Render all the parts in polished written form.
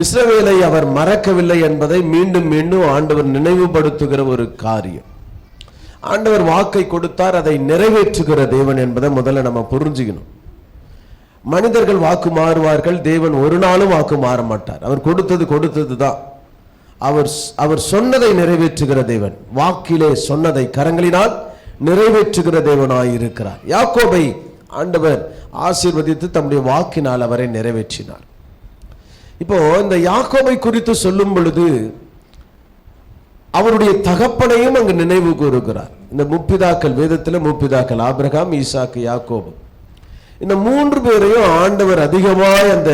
இஸ்ரவேலை அவர் மறக்கவில்லை என்பதை மீண்டும் மீண்டும் ஆண்டவர் நினைவுபடுத்துகிற ஒரு காரியம். ஆண்டவர் வாக்கை கொடுத்தார், அதை நிறைவேற்றுகிற தேவன் என்பதை முதல்ல நம்ம புரிஞ்சுக்கணும். மனிதர்கள் வாக்கு மாறுவார்கள், தேவன் ஒரு நாளும் வாக்கு மாற மாட்டார். அவர் கொடுத்தது தான். அவர் சொன்னதை நிறைவேற்றுகிற தேவன், வாக்கிலே சொன்னதை கரங்களினால் நிறைவேற்றுகிற தேவனாயிருக்கிறார். யாக்கோபை ஆண்டவர் ஆசீர்வதித்து தம்முடைய வாக்கினால் அவரை நிறைவேற்றினார். இப்போ இந்த யாக்கோபை குறித்து சொல்லும் பொழுது அவருடைய தகப்பனையும் அங்கு நினைவு கூறுகிறார். இந்த முப்பிதாக்கள், வேதத்தில் முப்பிதாக்கள் ஆபிரகாம், ஈசாக்கு, யாக்கோபு, இந்த மூன்று பேரையும் ஆண்டவர் அதிகமாய் அந்த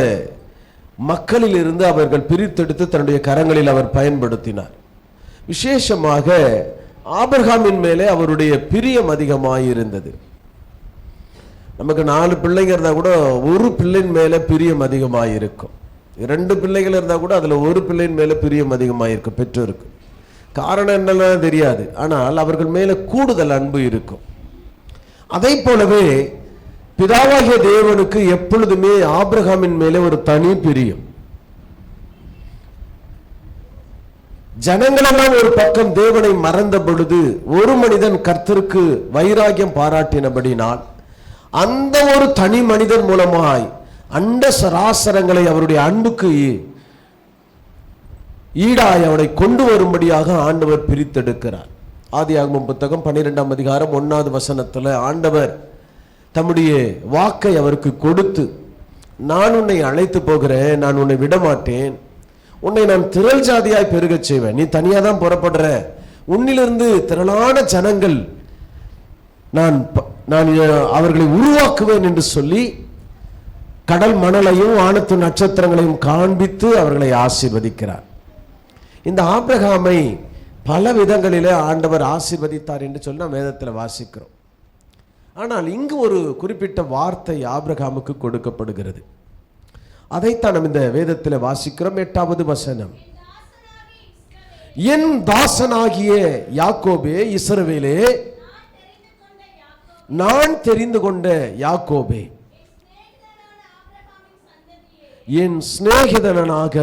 மக்களில் இருந்து அவர்கள் பிரித்தெடுத்து தன்னுடைய கரங்களில் அவர் பயன்படுத்தினார். விசேஷமாக ஆபிரகாமின் மேலே அவருடைய பிரியம் அதிகமாயிருந்தது. நமக்கு 4 பிள்ளைங்க இருந்தா கூட ஒரு பிள்ளையின் மேலே பிரியம் அதிகமாயிருக்கும். 2 பிள்ளைகள் இருந்தால் கூட அதில் ஒரு பிள்ளையின் மேலே பிரியம் அதிகமாயிருக்கும் பெற்றோருக்கு. காரணம் என்னெல்லாம் தெரியாது, ஆனால் அவர்கள் மேலே கூடுதல் அன்பு இருக்கும். அதை போலவே பிதாவாகிய தேவனுக்கு எப்பொழுதுமே ஆபிரகாமின் மேலே ஒரு தனி பிரியம். ஜனங்களெல்லாம் ஒரு பக்கம் தேவனை மறந்த பொழுது ஒரு மனிதன் கர்த்தருக்கு வைராகியம் பாராட்டினபடினால் அந்த ஒரு தனி மனிதன் மூலமாய் அண்ட சராசரங்களை அவருடைய அன்புக்கு ஈடாய் அவனை கொண்டு வரும்படியாக ஆண்டவர் பிரித்தெடுக்கிறார். ஆதியாகமம் புத்தகம் 12ஆம் அதிகாரம் 1வது வசனத்தில் ஆண்டவர் தம்முடைய வாக்கை அவருக்கு கொடுத்து, நான் உன்னை அழைத்து போகிறேன், நான் உன்னை விடமாட்டேன், உன்னை நான் திரள் ஜாதியாய் பெருகச் செய்வேன், நீ தனியாக தான் புறப்படுற, உன்னிலிருந்து திரளான ஜனங்கள் நான் அவர்களை உருவாக்குவேன் என்று சொல்லி கடல் மணலையும் வானத்து நட்சத்திரங்களையும் காண்பித்து அவர்களை ஆசீர்வதிக்கிறார். இந்த ஆபிரகாமை பல விதங்களிலே ஆண்டவர் ஆசீர்வதித்தார் என்று சொல்லி நாம் வேதத்தில் வாசிக்கிறோம். ஆனால் இங்கு ஒரு குறிப்பிட்ட வார்த்தை ஆபிரகாமுக்கு கொடுக்கப்படுகிறது. அதைத்தான் நாம் இந்த வேதத்தில் வாசிக்கிறோம். 8வது வசனம், என் தாசனாகிய யாக்கோபே, இஸ்ரவேலே, நான் தெரிந்து கொண்ட யாக்கோபே, என் சிநேகிதனாக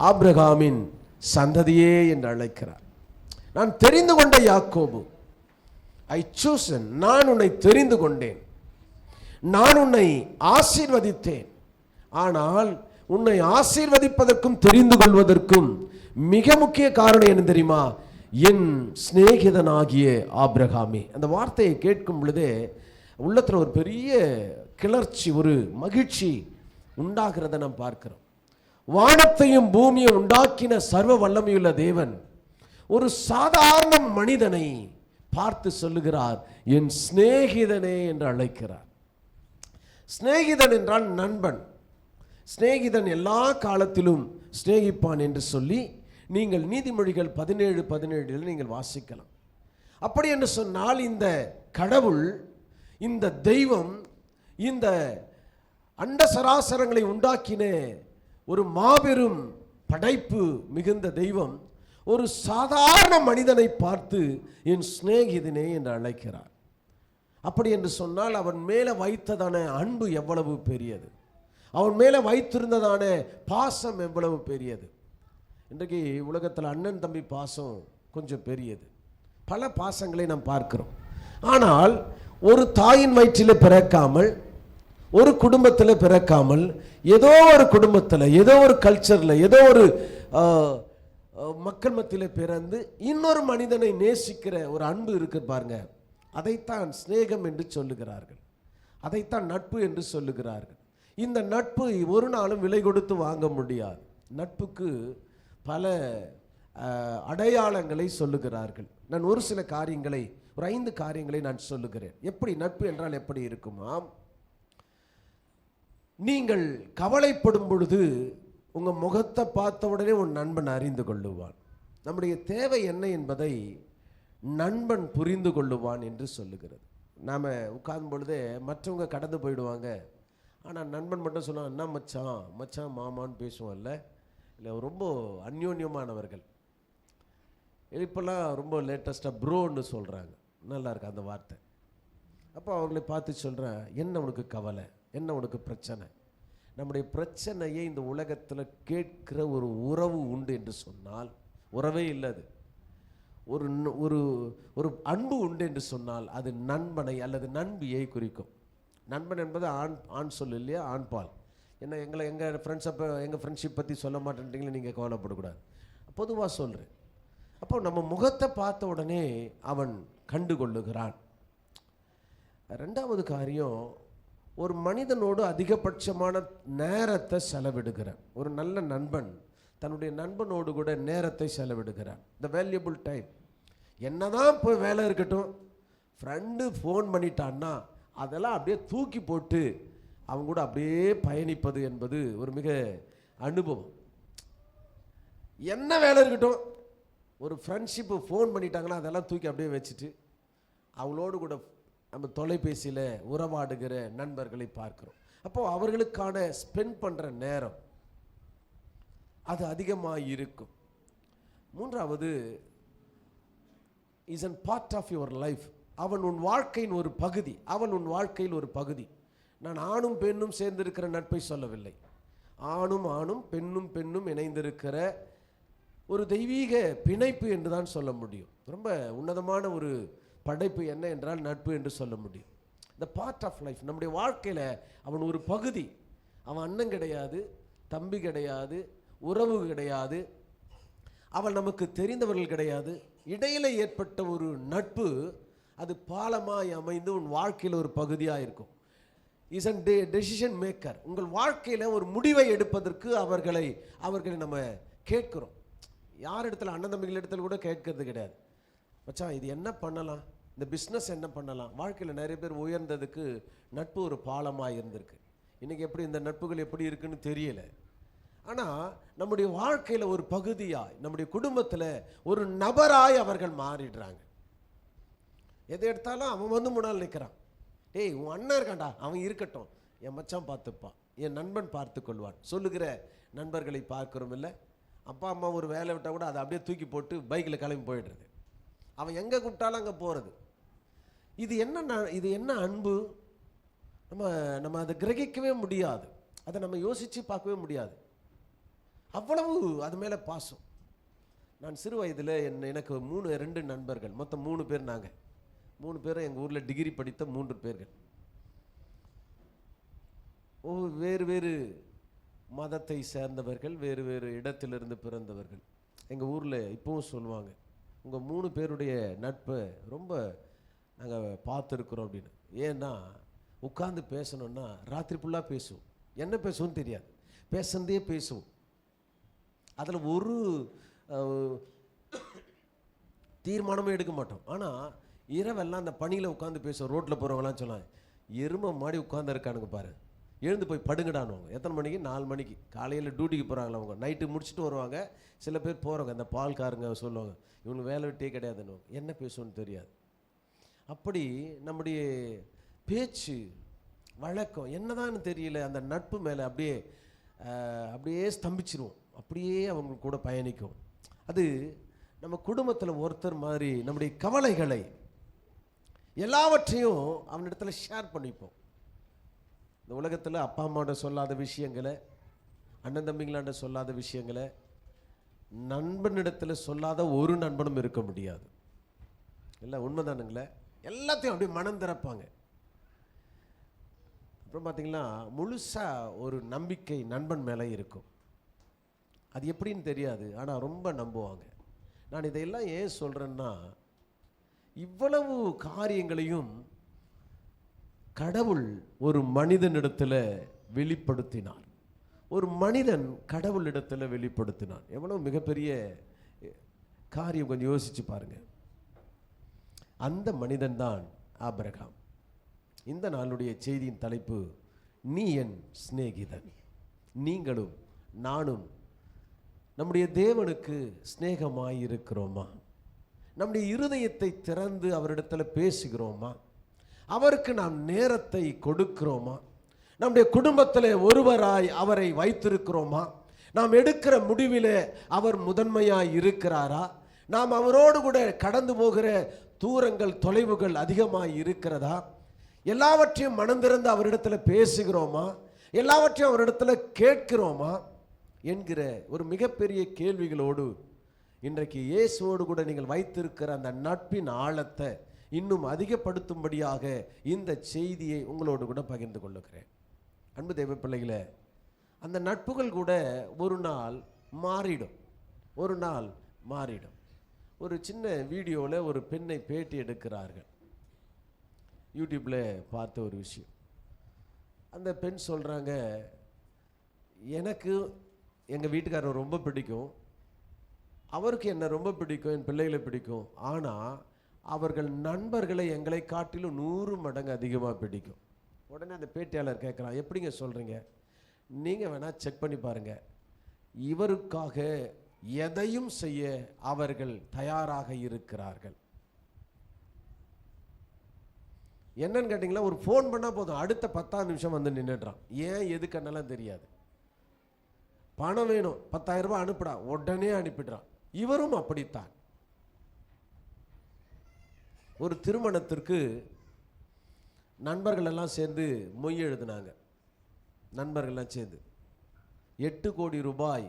ஆபிரகாமின் சந்ததியே என்று அழைக்கிறார். நான் தெரிந்து கொண்ட யாக்கோபு, ஐ சூசன், நான் உன்னை தெரிந்து கொண்டேன், நான் உன்னை ஆசீர்வதித்தேன். ஆனால் உன்னை ஆசீர்வதிப்பதற்கும் தெரிந்து கொள்வதற்கும் மிக முக்கிய காரணம் என்ன தெரியுமா? என் சிநேகிதனாகிய ஆபிரகாமே. அந்த வார்த்தையை கேட்கும் பொழுதே உள்ளத்தில் ஒரு பெரிய கிளர்ச்சி, ஒரு மகிழ்ச்சி உண்டாகிறத நாம் பார்க்கிறோம். வானத்தையும் பூமியை உண்டாக்கின சர்வ வல்லமையுள்ள தேவன் ஒரு சாதாரண மனிதனை பார்த்து சொல்லுகிறார், என் சிநேகிதனே என்று அழைக்கிறார். சிநேகிதன் என்றால் நண்பன். சிநேகிதன் எல்லா காலத்திலும் சிநேகிப்பான் என்று சொல்லி நீங்கள் நீதிமொழிகள் 17:17 நீங்கள் வாசிக்கலாம். அப்படி என்று சொன்னால் இந்த கடவுள், இந்த தெய்வம், இந்த அண்ட சராசரங்களை உண்டாக்கின ஒரு மாபெரும் படைப்பு மிகுந்த தெய்வம் ஒரு சாதாரண மனிதனை பார்த்து என் சிநேகிதனே என்று அழைக்கிறார். அப்படி என்று சொன்னால் அவன் மேலே வைத்ததான அன்பு எவ்வளவு பெரியது, அவன் மேலே வைத்திருந்ததான பாசம் எவ்வளவு பெரியது. இன்றைக்கு உலகத்தில் அண்ணன் தம்பி பாசம் கொஞ்சம் பெரியது, பல பாசங்களை நாம் பார்க்கிறோம். ஆனால் ஒரு தாயின் வயிற்றில் பிறக்காமல், ஒரு குடும்பத்தில் பிறக்காமல், ஏதோ ஒரு குடும்பத்தில், ஏதோ ஒரு கல்ச்சரில், ஏதோ ஒரு மக்கள் மத்தியில் பிறந்து இன்னொரு மனிதனை நேசிக்கிற ஒரு அன்பு இருக்கு பாருங்க, அதைத்தான் சிநேகம் என்று சொல்லுகிறார்கள், அதைத்தான் நட்பு என்று சொல்லுகிறார்கள். இந்த நட்பு ஒரு நாளும் விலை கொடுத்து வாங்க முடியாது. நட்புக்கு பல அடையாளங்களை சொல்லுகிறார்கள். நான் ஒரு சில காரியங்களை, ஒரு 5 காரியங்களை நான் சொல்லுகிறேன். எப்படி நட்பு என்றால் எப்படி இருக்குமா? நீங்கள் கவலைப்படும் பொழுது உங்கள் முகத்தை பார்த்த உடனே உன் நண்பன் அறிந்து கொள்ளுவான். நம்முடைய தேவை என்ன என்பதை நண்பன் புரிந்து கொள்ளுவான் என்று சொல்லுகிறது. நாம் உட்கார்ந்த பொழுதே மற்றவங்க கடந்து போயிடுவாங்க, ஆனால் நண்பன் மட்டும் சொன்னான், என்ன மச்சான் மச்சான் மாமான்னு பேசுவோம்ல, இல்லை ரொம்ப அந்யோன்யமானவர்கள். இப்போல்லாம் ரொம்ப லேட்டஸ்ட்டாக ப்ரோன்னு சொல்கிறாங்க, நல்லா இருக்கு அந்த வார்த்தை. அப்போ அவர்களை பார்த்து சொல்கிறேன், என்ன உனக்கு கவலை, என்ன உனக்கு பிரச்சனை, நம்முடைய பிரச்சனையை இந்த உலகத்தில் கேட்கிற ஒரு உறவு உண்டு என்று சொன்னால், உறவே இல்லது, ஒரு ஒரு ஒரு அன்பு உண்டு என்று சொன்னால் அது நண்பனை அல்லது நண்பியை குறிக்கும். நண்பன் என்பது ஆண் சொல் இல்லையா, ஆண்பால். என்ன எங்கள் ஃப்ரெண்ட்ஷிப் பற்றி சொல்ல மாட்டேன்றீங்களே, நீங்கள் கவலைப்படக்கூடாது, பொதுவாக சொல்கிறேன். அப்போ நம்ம முகத்தை பார்த்த உடனே அவன் கண்டுகொள்ளுகிறான். ரெண்டாவது காரியம், ஒரு மனிதனோடு அதிகபட்சமான நேரத்தை செலவிடுகிறான். ஒரு நல்ல நண்பன் தன்னுடைய நண்பனோடு கூட நேரத்தை செலவிடுகிறான். த வேல்யூபிள் டைம். என்னதான் போய் வேலை இருக்கட்டும், ஃப்ரெண்டு ஃபோன் பண்ணிட்டான்னா அதெல்லாம் அப்படியே தூக்கி போட்டு அவங்க கூட அப்படியே பயணிப்பது என்பது ஒரு மிக அனுபவம். என்ன வேலை இருக்கட்டும், ஒரு ஃப்ரெண்ட்ஷிப்பு ஃபோன் பண்ணிட்டாங்கன்னா அதெல்லாம் தூக்கி அப்படியே வச்சுட்டு அவங்களோடு கூட நம்ம தொலைபேசியில் உறவாடுகிற நண்பர்களை பார்க்குறோம். அப்போது அவர்களுக்கான ஸ்பெண்ட் பண்ணுற நேரம் அது அதிகமாக இருக்கும். மூன்றாவது, is an part of your life. அவன் உன் வாழ்க்கையின் ஒரு பகுதி. அவன் உன் வாழ்க்கையில் ஒரு பகுதி. நான் ஆணும் பெண்ணும் சேர்ந்திருக்கிற நட்பை சொல்லவில்லை. ஆணும் பெண்ணும் பெண்ணும் இணைந்திருக்கிற ஒரு தெய்வீக பிணைப்பு என்று தான் சொல்ல முடியும். ரொம்ப உன்னதமான ஒரு படைப்பு என்ன என்றால் நட்பு என்று சொல்ல முடியும். The part of life. நம்முடைய வாழ்க்கையில் அவன் ஒரு பகுதி. அவன் அண்ணன் கிடையாது, தம்பி கிடையாது, உறவு கிடையாது, அவள் நமக்கு தெரிந்தவர்கள் கிடையாது. இடையில ஏற்பட்ட ஒரு நட்பு அது பாலமாய் அமைந்து உன் வாழ்க்கையில் ஒரு பகுதியாக இருக்கும். Is an decision maker. உங்கள் வாழ்க்கையில் ஒரு முடிவை எடுப்பதற்கு அவர்களை நம்ம கேட்குறோம். யார் இடத்துல, அண்ணன் தம்பிகள் இடத்துல கூட கேட்கறது கிடையாது. மச்சான் இது என்ன பண்ணலாம், இந்த பிஸ்னஸ் என்ன பண்ணலாம். வாழ்க்கையில் நிறைய பேர் உயர்ந்ததுக்கு நட்பு ஒரு பாலமாக இருந்திருக்கு. இன்றைக்கி எப்படி இந்த நட்புகள் எப்படி இருக்குன்னு தெரியல. ஆனால் நம்முடைய வாழ்க்கையில் ஒரு பகுதியாய், நம்முடைய குடும்பத்தில் ஒரு நபராய் அவர்கள் மாறிடுறாங்க. எதை எடுத்தாலும் அவன் வந்து முன்னால் நிற்கிறான். டேய் உன் அண்ணன் இருக்கான்டா, அவன் இருக்கட்டும், என் மச்சான் பார்த்துப்பான், என் நண்பன் பார்த்து கொள்வான் சொல்லுகிற நண்பர்களை பார்க்குறோம். இல்லை, அப்பா அம்மா ஒரு வேலை விட்டால் கூட அதை அப்படியே தூக்கி போட்டு பைக்கில் கிளம்பி போயிடுறது. அவன் எங்கே கூப்பிட்டாலும் அங்கே போகிறது. இது என்ன அன்பு? நம்ம அதை கிரகிக்கவே முடியாது. அதை நம்ம யோசித்து பார்க்கவே முடியாது. அவ்வளவு அது மேலே பாசம். நான் சிறு வயதில் எனக்கு 2 நண்பர்கள், மொத்தம் 3 பேர். நாங்கள் 3 பேரும் எங்கள் ஊரில் டிகிரி படித்த 3 பேர்கள். வேறு வேறு மதத்தை சேர்ந்தவர்கள், வேறு வேறு இடத்திலிருந்து பிறந்தவர்கள். எங்கள் ஊரில் இப்போவும் சொல்லுவாங்க, உங்கள் 3 பேருடைய நட்பை ரொம்ப நாங்கள் பார்த்துருக்குறோம் அப்படின்னு. ஏன்னா உட்காந்து பேசணுன்னா ராத்திரி ஃபுல்லாக பேசுவோம். என்ன பேசுவோன்னு தெரியாது, பேசுனதே பேசுவோம். அதில் ஒரு தீர்மானமும் எடுக்க மாட்டோம். ஆனால் இரவெல்லாம் அந்த பணியில் உட்காந்து பேசுவோம். ரோட்டில் போகிறவங்களாம் சொல்லலாம், எருமை மாடி உட்காந்து இருக்கானுங்க பாரு, எழுந்து போய் படுங்கடானுவாங்க. எத்தனை மணிக்கு? 4 மணிக்கு. காலையில் டியூட்டிக்கு போகிறாங்களா அவங்க, நைட்டு முடிச்சுட்டு வருவாங்க. சில பேர் போகிறவங்க, அந்த பால்காரங்க சொல்லுவாங்க, இவனுக்கு வேலை வெட்டியே கிடையாதுன்னு. என்ன பேசுவோன்னு தெரியாது. அப்படி நம்முடைய பேச்சு வழக்கம் என்னதான்னு தெரியல, அந்த நட்பு மேலே அப்படியே ஸ்தம்பிச்சிருவோம். அப்படியே அவங்க கூட பயணிக்கும். அது நம்ம குடும்பத்தில் ஒருத்தர் மாதிரி நம்முடைய கவலைகளை எல்லாவற்றையும் அவனிடத்துல ஷேர் பண்ணிப்போம். இந்த உலகத்தில் அப்பா அம்மாவோட சொல்லாத விஷயங்களை, அண்ணன் தம்பிங்களாண்ட சொல்லாத விஷயங்களை நண்பனிடத்தில் சொல்லாத ஒரு நண்பனும் இருக்க முடியாது. இல்லை, உண்மைதானுங்களே? எல்லாத்தையும் அப்படியே மனம் திறப்பாங்க. அப்புறம் பார்த்தீங்கன்னா முழுசாக ஒரு நம்பிக்கை நண்பன் மேலே இருக்கும். அது எப்படின்னு தெரியாது, ஆனால் ரொம்ப நம்புவாங்க. நான் இதையெல்லாம் ஏன் சொல்கிறேன்னா, இவ்வளவு காரியங்களையும் கடவுள் ஒரு மனிதனிடத்தில் வெளிப்படுத்தினார். ஒரு மனிதன் கடவுளிடத்தில் வெளிப்படுத்தினான். எவ்வளவு மிகப்பெரிய காரியம், கொஞ்சம் யோசிச்சு பாருங்க. அந்த மனிதன் தான் ஆபிரகாம். இந்த நாளுடைய செய்தியின் தலைப்பு, நீ என் சிநேகிதன். நீங்களும் நானும் நம்முடைய தேவனுக்கு சிநேகமாய் இருக்கிறோமா? நம்முடைய இருதயத்தை திறந்து அவரிடத்தில் பேசுகிறோமா? அவருக்கு நாம் நேரத்தை கொடுக்கிறோமா? நம்முடைய குடும்பத்தில் ஒருவராய் அவரை வைத்திருக்கிறோமா? நாம் எடுக்கிற முடிவில் அவர் முதன்மையாய் இருக்கிறாரா? நாம் அவரோடு கூட கடந்து போகிற தூரங்கள், தொலைவுகள் அதிகமாய் இருக்கிறதா? எல்லாவற்றையும் மனம் திறந்து அவரிடத்தில் பேசுகிறோமா? எல்லாவற்றையும் அவரிடத்துல கேட்கிறோமா என்கிற ஒரு மிகப்பெரிய கேள்விகளோடு இன்றைக்கு இயேசுவோடு கூட நீங்கள் வைத்திருக்கிற அந்த நட்பின் ஆழத்தை இன்னும் அதிகப்படுத்தும்படியாக இந்த செய்தியை உங்களோடு கூட பகிர்ந்து கொள்ளுகிறேன். அன்பு தேவ பிள்ளைகளே, அந்த நட்புகள் கூட ஒரு நாள் மாறிடும். ஒரு சின்ன வீடியோவில் ஒரு பெண்ணை பேட்டி எடுக்கிறார்கள். யூடியூப்பில் பார்த்த ஒரு விஷயம். அந்த பெண் சொல்கிறாங்க, எனக்கு எங்கள் வீட்டுக்காரர் ரொம்ப பிடிக்கும், அவருக்கு என்னை ரொம்ப பிடிக்கும், என் பிள்ளைகளை பிடிக்கும். ஆனால் அவர்கள் நண்பர்களை எங்களை காட்டிலும் 100 மடங்கு அதிகமாக பிடிக்கும். உடனே அந்த பேட்டியாளர் கேட்குறான், எப்படிங்க சொல்கிறீங்க? நீங்கள் வேணால் செக் பண்ணி பாருங்கள், இவருக்காக எதையும் செய்ய அவர்கள் தயாராக இருக்கிறார்கள். என்னன்னு கேட்டிங்களா, ஒரு ஃபோன் பண்ணால் போதும், அடுத்த 10 நிமிஷம் வந்து நின்றுடுறான். ஏன் எதுக்கன்னெல்லாம் தெரியாது. பணம் வேணும், 10,000 ரூபாய் அனுப்புடா, உடனே அனுப்பிடுறான். இவரும் அப்படித்தான். ஒரு திருமணத்திற்கு நண்பர்கள் எல்லாம் சேர்ந்து மொய் எழுதினாங்க. நண்பர்கள்லாம் சேர்ந்து 8 கோடி ரூபாய்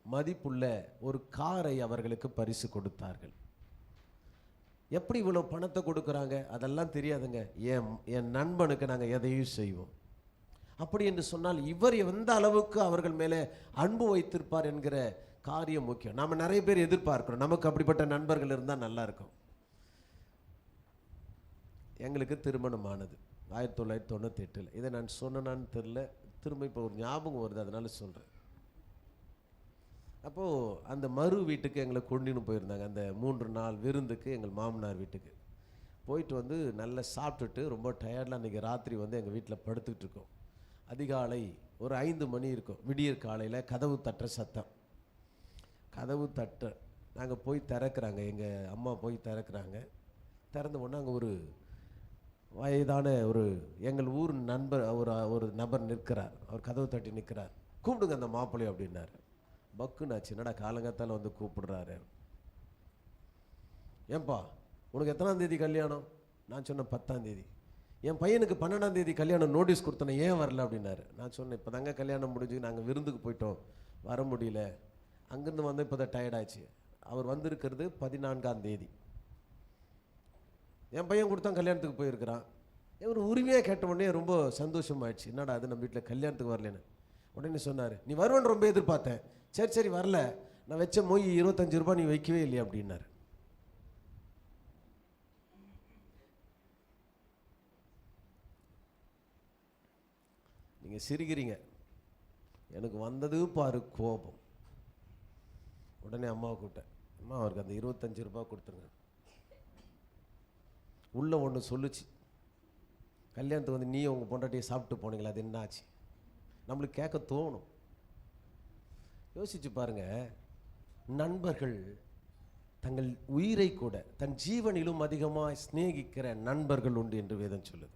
மதிப்புள்ள ஒரு காரை அவர்களுக்கு பரிசு கொடுத்தார்கள். எப்படி இவ்வளோ பணத்தை கொடுக்குறாங்க அதெல்லாம் தெரியாதுங்க, என் நண்பனுக்கு நாங்கள் எதையும் செய்வோம். அப்படி என்று சொன்னால் இவர் எந்த அளவுக்கு அவர்கள் மேலே அன்பு வைத்திருப்பார் என்கிற காரியம் முக்கியம். நாம் நிறைய பேர் எதிர்பார்க்கிறோம், நமக்கு அப்படிப்பட்ட நண்பர்கள் இருந்தால் நல்லா இருக்கும். எங்களுக்கு திருமணமானது 1998. இதை நான் சொன்னான்னு தெரில, திரும்ப இப்போ ஒரு ஞாபகம் வருது, அதனால சொல்கிறேன். அப்போது அந்த மறு வீட்டுக்கு எங்களை கொண்டுன்னு போயிருந்தாங்க. அந்த 3 நாள் விருந்துக்கு எங்கள் மாமனார் வீட்டுக்கு போயிட்டு வந்து நல்லா சாப்பிட்டுட்டு ரொம்ப டயர்டில் அன்றைக்கி ராத்திரி வந்து எங்கள் வீட்டில் படுத்துக்கிட்டு இருக்கோம். அதிகாலை ஒரு 5 மணி இருக்கும், விடியற் காலையில் கதவு தட்டுற சத்தம். கதவு தட்ட நாங்கள் போய் திறக்கிறாங்க, எங்கள் அம்மா போய் திறக்கிறாங்க. திறந்த உடனே அங்கே ஒரு வயதான ஒரு எங்கள் ஊர் நண்பர் ஒரு நபர் நிற்கிறார். அவர் கதவு தட்டி நிற்கிறார். கூப்பிடுங்க அந்த மாப்பிள்ளை அப்படின்னாரு. பக்குனாச்சு, என்னடா காலங்காத்தால் வந்து கூப்பிடுறாரு. ஏன்பா உனக்கு எத்தனாம் தேதி கல்யாணம்? நான் சொன்னேன் 10ஆம் தேதி. என் பையனுக்கு 12ஆம் தேதி கல்யாணம் நோட்டீஸ் கொடுத்தேன், ஏன் வரல அப்படின்னாரு. நான் சொன்னேன், இப்போ தாங்க கல்யாணம் முடிஞ்சு நாங்கள் விருந்துக்கு போயிட்டோம், வர முடியல. அங்கேருந்து வந்து இப்போ தான் டயர்டாச்சு. அவர் வந்திருக்கிறது 14ஆம் தேதி. என் பையன் கொடுத்தான் கல்யாணத்துக்கு போயிருக்கிறான். ஒரு உரிமையாக கேட்ட உடனே ரொம்ப சந்தோஷமாயிடுச்சு. என்னடா அது நம்ம வீட்டில் கல்யாணத்துக்கு வரலன்னு. உடனே சொன்னார், நீ வருவேன்னு ரொம்ப எதிர்பார்த்தேன், சரி வரல, நான் வச்ச மொய் 25 ரூபாய் நீ வைக்கவே இல்லையா அப்படின்னாரு. நீங்கள் சிரிக்கிறீங்க, எனக்கு வந்தது பாரு கோபம். உடனே அம்மாவை கூப்பிட்டேன், அம்மா அவருக்கு அந்த 25 ரூபாய் கொடுத்துருங்க. உள்ள ஒன்று சொல்லுச்சு, கல்யாணத்துக்கு வந்து நீ உங்கள் பொண்டாட்டியை சாப்பிட்டு போனீங்களா, அது என்ன ஆச்சு? நம்மளுக்கு கேட்க தோணும். யோசிச்சு பாருங்க, நண்பர்கள் தங்கள் உயிரை கூட தன் ஜீவனிலும் அதிகமாக சிநேகிக்கிற நண்பர்கள் உண்டு என்று வேதம் சொல்லுது.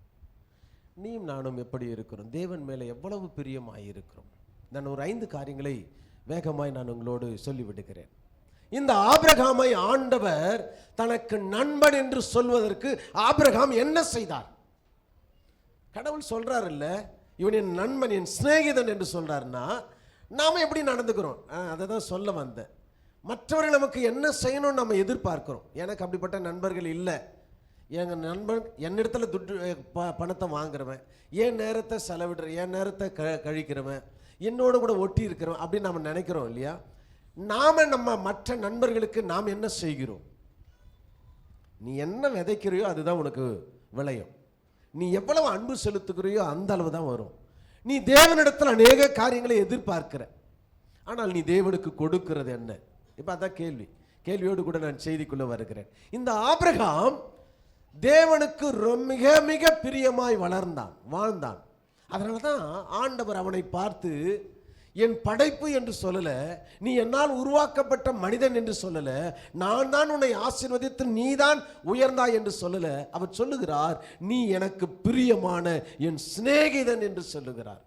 நீயும் நானும் எப்படி இருக்கிறோம்? தேவன் மேலே எவ்வளவு பிரியமாய் இருக்கிறோம்? நான் ஒரு 5 காரியங்களை வேகமாய் நான் உங்களோடு சொல்லிவிடுகிறேன். இந்த ஆபிரகாமை ஆண்டவர் தனக்கு நண்பன் என்று சொல்வதற்கு ஆபிரகாம் என்ன செய்தார்? கடவுள் சொல்றார் இல்ல, இவன் என் நண்பன், என் சிநேகிதன் என்று சொல்றாருன்னா நாம எப்படி நடந்துக்கிறோம்? அதை தான் சொல்ல வந்தேன். மற்றவர்கள் நமக்கு என்ன செய்யணும்னு நம்ம எதிர்பார்க்கிறோம். எனக்கு அப்படிப்பட்ட நண்பர்கள் இல்லை. எங்கள் நண்பன் என்னிடத்துல பணத்தை வாங்குறவன், என் நேரத்தை செலவிடுறேன், என் நேரத்தை கழிக்கிறவன், என்னோட கூட ஒட்டி இருக்கிறவன் அப்படின்னு நம்ம நினைக்கிறோம் இல்லையா? நம்ம மற்ற நண்பர்களுக்கு நாம் என்ன செய்கிறோம்? நீ என்ன விதைக்கிறையோ அதுதான் உனக்கு விளையும். நீ எவ்வளவு அன்பு செலுத்துகிறையோ அந்த அளவு தான் வரும். நீ தேவனிடத்தில் அநேக காரியங்களை எதிர்பார்க்கிற, ஆனால் நீ தேவனுக்கு கொடுக்கிறது என்ன? இப்போ அதான் கேள்வியோடு கூட நான் செய்திக்குள்ள வருகிறேன். இந்த ஆபிரகாம் தேவனுக்கு மிக மிக பிரியமாய் வாழ்ந்தான். அதனால தான் ஆண்டவர் அவனை பார்த்து என் படைப்பு என்று சொல்லல, நீ என்னால் உருவாக்கப்பட்ட மனிதன் என்று சொல்லல, நான் தான் உன்னை ஆசீர்வதித்து நீ தான் உயர்ந்தாய் என்று சொல்லல. அவர் சொல்லுகிறார், நீ எனக்கு பிரியமான என் சிநேகிதன் என்று சொல்லுகிறார்.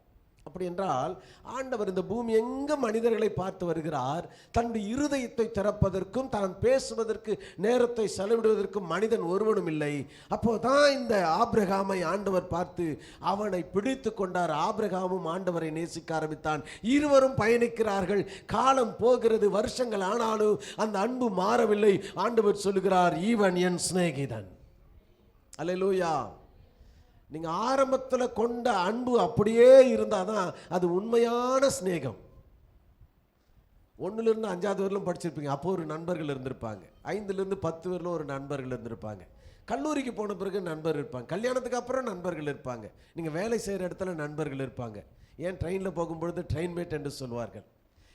அப்படி என்றால் ஆண்டவர் இந்த பூமி எங்க மனிதர்களை பார்த்து வருகிறார். தன்னுடைய இருதயத்தை திறப்பதற்கும் தான் பேசுவதற்கு நேரத்தை செலவிடுவதற்கும் மனிதன் ஒருவனும் இல்லை. அப்போதான் இந்த ஆபிரகாமை ஆண்டவர் பார்த்து அவனை பிடித்து கொண்டார். ஆபிரகாமும் ஆண்டவரை நேசிக்க ஆரம்பித்தான். இருவரும் பயணிக்கிறார்கள். காலம் போகிறது, வருஷங்கள் ஆனாலும் அந்த அன்பு மாறவில்லை. ஆண்டவர் சொல்லுகிறார், இவன் என் சிநேகிதன். அல்லேலூயா. நீங்கள் ஆரம்பத்தில் கொண்ட அன்பு அப்படியே இருந்தால் தான் அது உண்மையான ஸ்நேகம். 1லிருந்து 5வது வரலும் படிச்சிருப்பீங்க. அப்போ ஒரு நண்பர்கள் இருந்திருப்பாங்க. 5லிருந்து 10 வரலும் ஒரு நண்பர்கள் இருந்திருப்பாங்க. கல்லூரிக்கு போன பிறகு நண்பர் இருப்பாங்க. கல்யாணத்துக்கு அப்புறம் நண்பர்கள் இருப்பாங்க. நீங்கள் வேலை செய்கிற இடத்துல நண்பர்கள் இருப்பாங்க. ஏன் ட்ரெயினில் போகும்பொழுது ட்ரெயின்மேட் என்று சொல்வார்கள்.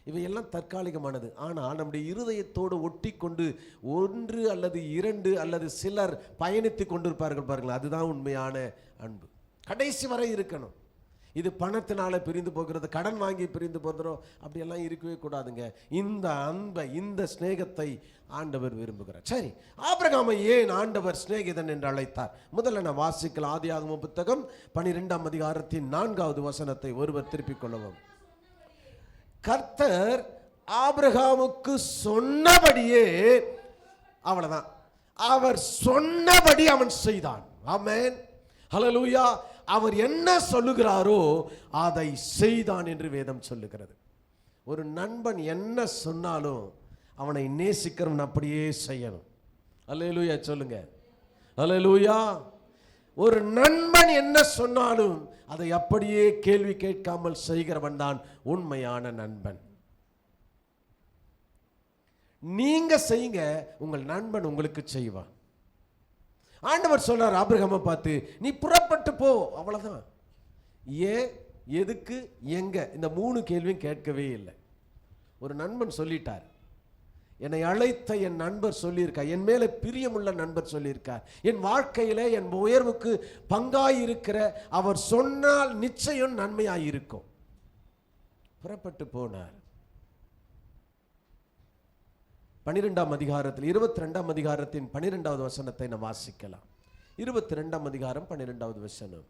இவையெல்லாம் தற்காலிகமானது. ஆனால் நம்முடைய இருதயத்தோடு ஒட்டி கொண்டு 1 அல்லது 2 அல்லது சிலர் பயணித்து கொண்டிருப்பார்கள் பாருங்கள், அதுதான் உண்மையான அன்பு. கடைசி வரை இருக்கணும். இது பணத்தினால பிரிந்து போகிறது, கடன் வாங்கி பிரிந்து போகிறோம், அப்படியெல்லாம் இருக்கவே கூடாதுங்க. இந்த அன்பை, இந்த ஸ்நேகத்தை ஆண்டவர் விரும்புகிறார். சரி, ஆபிரகாமை ஏன் ஆண்டவர் சிநேகிதன் என்று அழைத்தார்? முதல்ல நான் வாசிக்கலாம். ஆதியாகமம் புத்தகம் 12ஆம் அதிகாரத்தின் 4வது வசனத்தை ஒருவர் திருப்பிக் கொள்ளவும். கர்த்தர் ஆபிரகாமுக்கு சொன்னபடியே, அவ்வளவுதான், அவர் சொன்னபடி அவன் செய்தான். ஆமென், ஹல்லேலூயா. அவர் என்ன சொல்லுகிறாரோ அதை செய்தான் என்று வேதம் சொல்லுகிறது. ஒரு நண்பன் என்ன சொன்னாலும் அவனை நேசிக்கிறவன் அப்படியே செய்யணும். ஹல்லேலூயா சொல்லுங்க, ஹல்லேலூயா. ஒரு நண்பன் என்ன சொன்னாலும் அதை அப்படியே கேள்வி கேட்காமல் செய்கிறவன் தான் உண்மையான நண்பன். நீங்க செய்யுங்க, உங்கள் நண்பன் உங்களுக்கு செய்வான். ஆண்டவர் சொல்றார் ஆபிரகாமை பார்த்து, நீ புறப்பட்டு போ, அவ்வளவுதான். ஏன், எதுக்கு, எங்க, இந்த 3 கேள்வியும் கேட்கவே இல்லை. ஒரு நண்பன் சொல்லிட்டார். என்னை அழைத்த என் நண்பர் சொல்லியிருக்கார், என் மேலே பிரியமுள்ள நண்பர் சொல்லியிருக்கார், என் வாழ்க்கையில என் உயர்வுக்கு பங்காயிருக்கிற அவர் சொன்னால் நிச்சயம் நன்மையாயிருக்கும். புறப்பட்டு போனார். 12ஆம் அதிகாரத்தில் 22ஆம் அதிகாரத்தின் 12வது வசனத்தை நாம் வாசிக்கலாம். 22ஆம் அதிகாரம் 12வது வசனம்.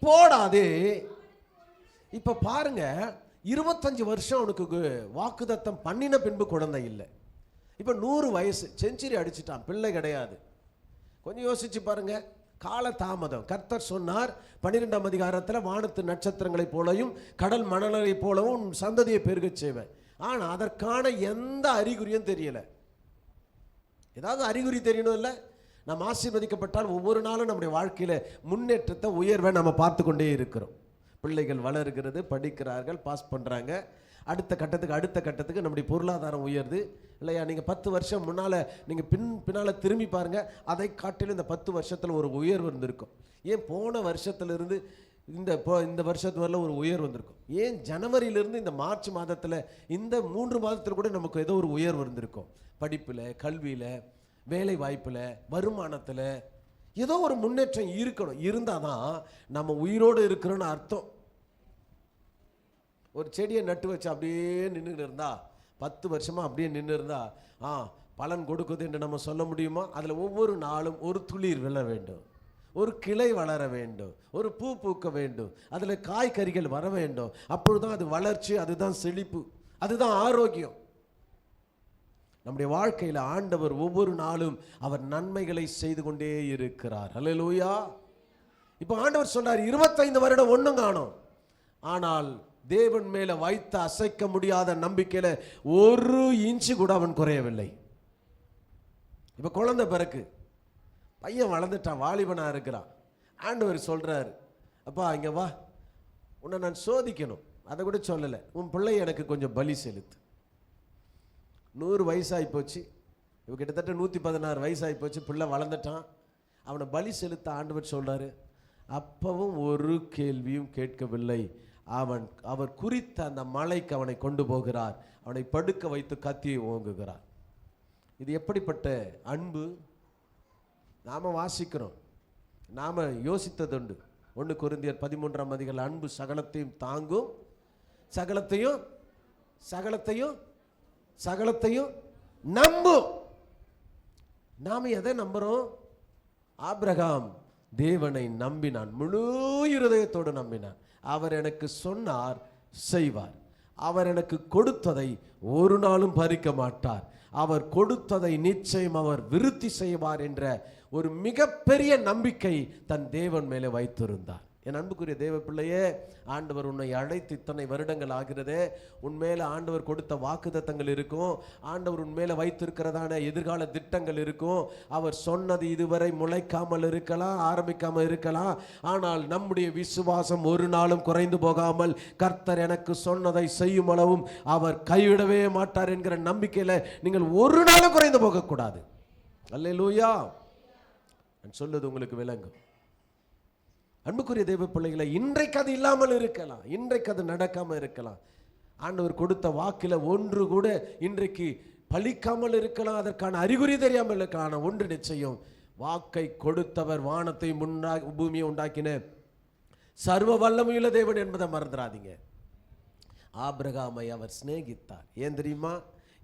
போடாதே. இப்ப பாருங்க, 25 வருஷம் அவனுக்கு வாக்குதத்தம் பண்ணின பின்பு குழந்தை இல்லை. இப்ப 100 வயசு, செஞ்சுரி அடிச்சுட்டான், பிள்ளை கிடையாது. கொஞ்சம் யோசிச்சு பாருங்க, கால தாமதம். கர்த்தர் சொன்னார் 12ஆம் அதிகாரத்தில், வானத்து நட்சத்திரங்களைப் போலவும் கடல் மணலை போலவும் சந்ததியை பெருகச் செய்வேன். ஆனால் அதற்கான எந்த அறிகுறியும் தெரியல. ஏதாவது அறிகுறி தெரியணும் இல்லை? நாம் ஆசீர்வதிக்கப்பட்டால் ஒவ்வொரு நாளும் நம்முடைய வாழ்க்கையில முன்னேற்றத்தை, உயர்வை நம்ம பார்த்து கொண்டே இருக்கிறோம். பிள்ளைகள் வளர்கிறது, படிக்கிறார்கள், பாஸ் பண்ணுறாங்க, அடுத்த கட்டத்துக்கு நம்முடைய பொருளாதாரம் உயருது இல்லையா? நீங்கள் 10 வருஷம் முன்னால் நீங்கள் பின்னால் திரும்பி பாருங்கள், அதை காட்டிலும் இந்த 10 வருஷத்தில் ஒரு உயர்வு இருந்திருக்கும். ஏன் போன வருஷத்துலேருந்து இந்த வருஷத்து வரல ஒரு உயர்வு வந்திருக்கும். ஏன் ஜனவரியிலிருந்து இந்த மார்ச் மாதத்தில், இந்த 3 மாதத்தில் கூட நமக்கு ஏதோ ஒரு உயர்வு இருந்திருக்கும். படிப்பில், கல்வியில், வேலை வாய்ப்பில், வருமானத்தில் ஏதோ ஒரு முன்னேற்றம் இருக்கணும். இருந்தால் தான் நம்ம உயிரோடு இருக்கிறோன்னு அர்த்தம். ஒரு செடியை நட்டு வச்சு அப்படியே நின்று இருந்தா, 10 வருஷமா அப்படியே நின்று இருந்தா பலன் கொடுக்குது என்று நம்ம சொல்ல முடியுமா? அதில் ஒவ்வொரு நாளும் ஒரு துளிர் விழ வேண்டும், ஒரு கிளை வளர வேண்டும், ஒரு பூ பூக்க வேண்டும், அதில் காய்கறிகள் வர வேண்டும். அப்பொழுதுதான் அது வளர்ச்சி, அதுதான் செழிப்பு, அதுதான் ஆரோக்கியம். நம்முடைய வாழ்க்கையில் ஆண்டவர் ஒவ்வொரு நாளும் அவர் நன்மைகளை செய்து கொண்டே இருக்கிறார். ஹல்லேலூயா. இப்போ ஆண்டவர் சொன்னார், 25 வருடம் ஒன்றும் காணோம், ஆனால் தேவன் மேல வைத்த அசைக்க முடியாத நம்பிக்கையில 1 இன்ச்சு கூட அவன் குறையவில்லை. இப்ப குழந்தை பிறகு பையன் வளர்ந்துட்டான், வாலிபனா இருக்கிறான். ஆண்டவர் சொல்றாரு, அப்பா இங்க வா, உன்னை நான் சோதிக்கணும். அதை கூட சொல்லலை, உன் பிள்ளை எனக்கு கொஞ்சம் பலி செலுத்து. 100 வயசாகி போச்சு, இவ கிட்டத்தட்ட 116 வயசாகி போச்சு, பிள்ளை வளர்ந்துட்டான். அவனை பலி செலுத்த ஆண்டவர் சொல்றாரு. அப்பவும் ஒரு கேள்வியும் கேட்கவில்லை. அவர் குறித்த அந்த மலைக்கு அவனை கொண்டு போகிறார். அவனை படுக்க வைத்து கத்தியை ஓங்குகிறார். இது எப்படிப்பட்ட அன்பு? நாம வாசிக்கிறோம், நாம யோசித்ததுண்டு. 1 கொரிந்தியர் 13ஆம் அதிகாரம், அன்பு சகலத்தையும் தாங்கும், சகலத்தையும் நம்பும். நாம எதை நம்புறோம்? ஆபிரகாம் தேவனை நம்பினான், முழு இருதயத்தோடு நம்பினான். அவர் எனக்கு சொன்னார், செய்வார். அவர் எனக்கு கொடுத்ததை ஒரு நாளும் பறிக்க மாட்டார். அவர் கொடுத்ததை நிச்சயம் அவர் விருத்தி செய்வார் என்ற ஒரு மிகப்பெரிய நம்பிக்கை தன் தேவன் மேலே வைத்திருந்தார். என் அன்புக்குரிய தேவ பிள்ளையே, ஆண்டவர் உன்னை அழைத்து இத்தனை வருடங்கள் ஆகிறதே. உன்மேல ஆண்டவர் கொடுத்த வாக்குத்தத்தங்கள் இருக்கும், ஆண்டவர் உன்மேல வைத்திருக்கிறதான எதிர்கால திட்டங்கள் இருக்கும். அவர் சொன்னது இதுவரை முளைக்காமல் இருக்கலாம், ஆரம்பிக்காமல் இருக்கலாம். ஆனால் நம்முடைய விசுவாசம் ஒரு நாளும் குறைந்து போகாமல், கர்த்தர் எனக்கு சொன்னதை செய்யும் அளவும் அவர் கைவிடவே மாட்டார் என்கிற நம்பிக்கையில் நீங்கள் ஒரு நாளும் குறைந்து போகக்கூடாது. அல்லேலூயா. நான் சொல்லுது உங்களுக்கு விளங்கும். அன்புக்குரிய தேவ பிள்ளைகளை, இன்றைக்கு அது இல்லாமல் இருக்கலாம், இன்றைக்கு அது நடக்காமல் இருக்கலாம். ஆண்டவர் கொடுத்த வாக்கில் ஒன்று கூட இன்றைக்கு பலிக்காமல் இருக்கலாம், அதற்கான அறிகுறி தெரியாமல் இருக்கலாம். ஆனால் ஒன்று நிச்சயம், வாக்கை கொடுத்தவர் வானத்தை பூமியை உண்டாக்கின சர்வ வல்லமையுள்ள தேவன் என்பதை மறந்துடாதீங்க. ஆபிரகாமை அவர் சிநேகித்தார். ஏன் தெரியுமா?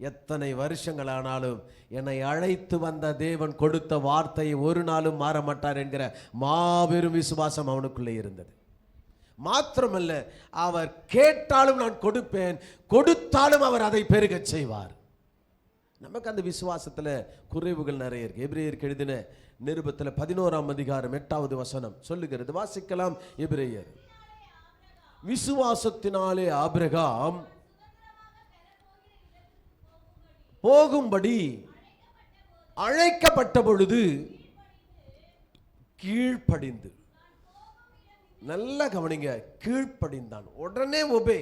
எத்தனை வருஷங்கள் ஆனாலும் என்னை அழைத்து வந்த தேவன் கொடுத்த வார்த்தையை ஒரு நாளும் மாற மாட்டார் என்கிற மாபெரும் விசுவாசம் அவனுக்குள்ளே இருந்தது. மாத்திரமல்ல, அவர் கேட்டாலும் நான் கொடுப்பேன், கொடுத்தாலும் அவர் அதை பெருகச் செய்வார். நமக்கு அந்த விசுவாசத்தில் குறைவுகள் நிறைய இருக்கு. எபிரேயருக்கு எழுதின நிருபத்தில் 11ஆம் அதிகாரம் 8வது வசனம் சொல்லுகிறது. வாசிக்கலாம். எபிரேயர், விசுவாசத்தினாலே ஆபிரகாம் போகும்படி அழைக்கப்பட்ட பொழுது கீழ்ப்படிந்து, நல்லா கவனிங்க, கீழ்ப்படிந்தான். உடனே ஒபே.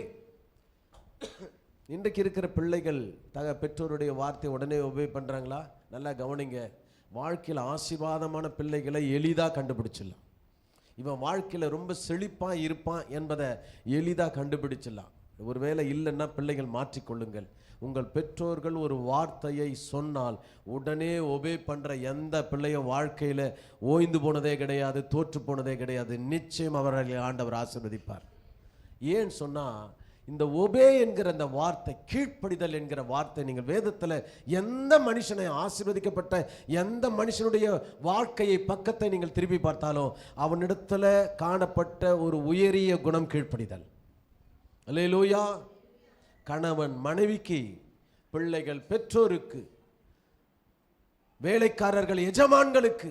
இன்றைக்கு இருக்கிற பிள்ளைகள் பெற்றோருடைய வார்த்தை உடனே ஒபே பண்றாங்களா? நல்லா கவனிங்க. வாழ்க்கையில் ஆசீர்வாதமான பிள்ளைகளை எளிதாக கண்டுபிடிச்சிடலாம். இவன் வாழ்க்கையில் ரொம்ப செழிப்பாக இருப்பான் என்பதை எளிதாக கண்டுபிடிச்சிடலாம். ஒருவேளை இல்லைன்னா பிள்ளைகள் மாற்றிக்கொள்ளுங்கள். உங்கள் பெற்றோர்கள் ஒரு வார்த்தையை சொன்னால் உடனே ஒபே பண்ணுற எந்த பிள்ளையும் வாழ்க்கையில் ஓய்ந்து போனதே கிடையாது, தோற்று போனதே கிடையாது. நிச்சயம் அவர்களை ஆண்டவர் ஆசீர்வதிப்பார். ஏன் சொன்னால், இந்த ஒபே என்கிற அந்த வார்த்தை, கீழ்ப்படிதல் என்கிற வார்த்தை, நீங்கள் வேதத்தில் எந்த மனுஷனை ஆசீர்வதிக்கப்பட்ட எந்த மனுஷனுடைய வாழ்க்கையை பக்கத்தை நீங்கள் திருப்பி பார்த்தாலும் அவனிடத்தில் காணப்பட்ட ஒரு உயரிய குணம் கீழ்ப்படிதல். அல்லேலூயா. கணவன் மனைவிக்கு, பிள்ளைகள் பெற்றோருக்கு, வேலைக்காரர்கள் எஜமான்களுக்கு,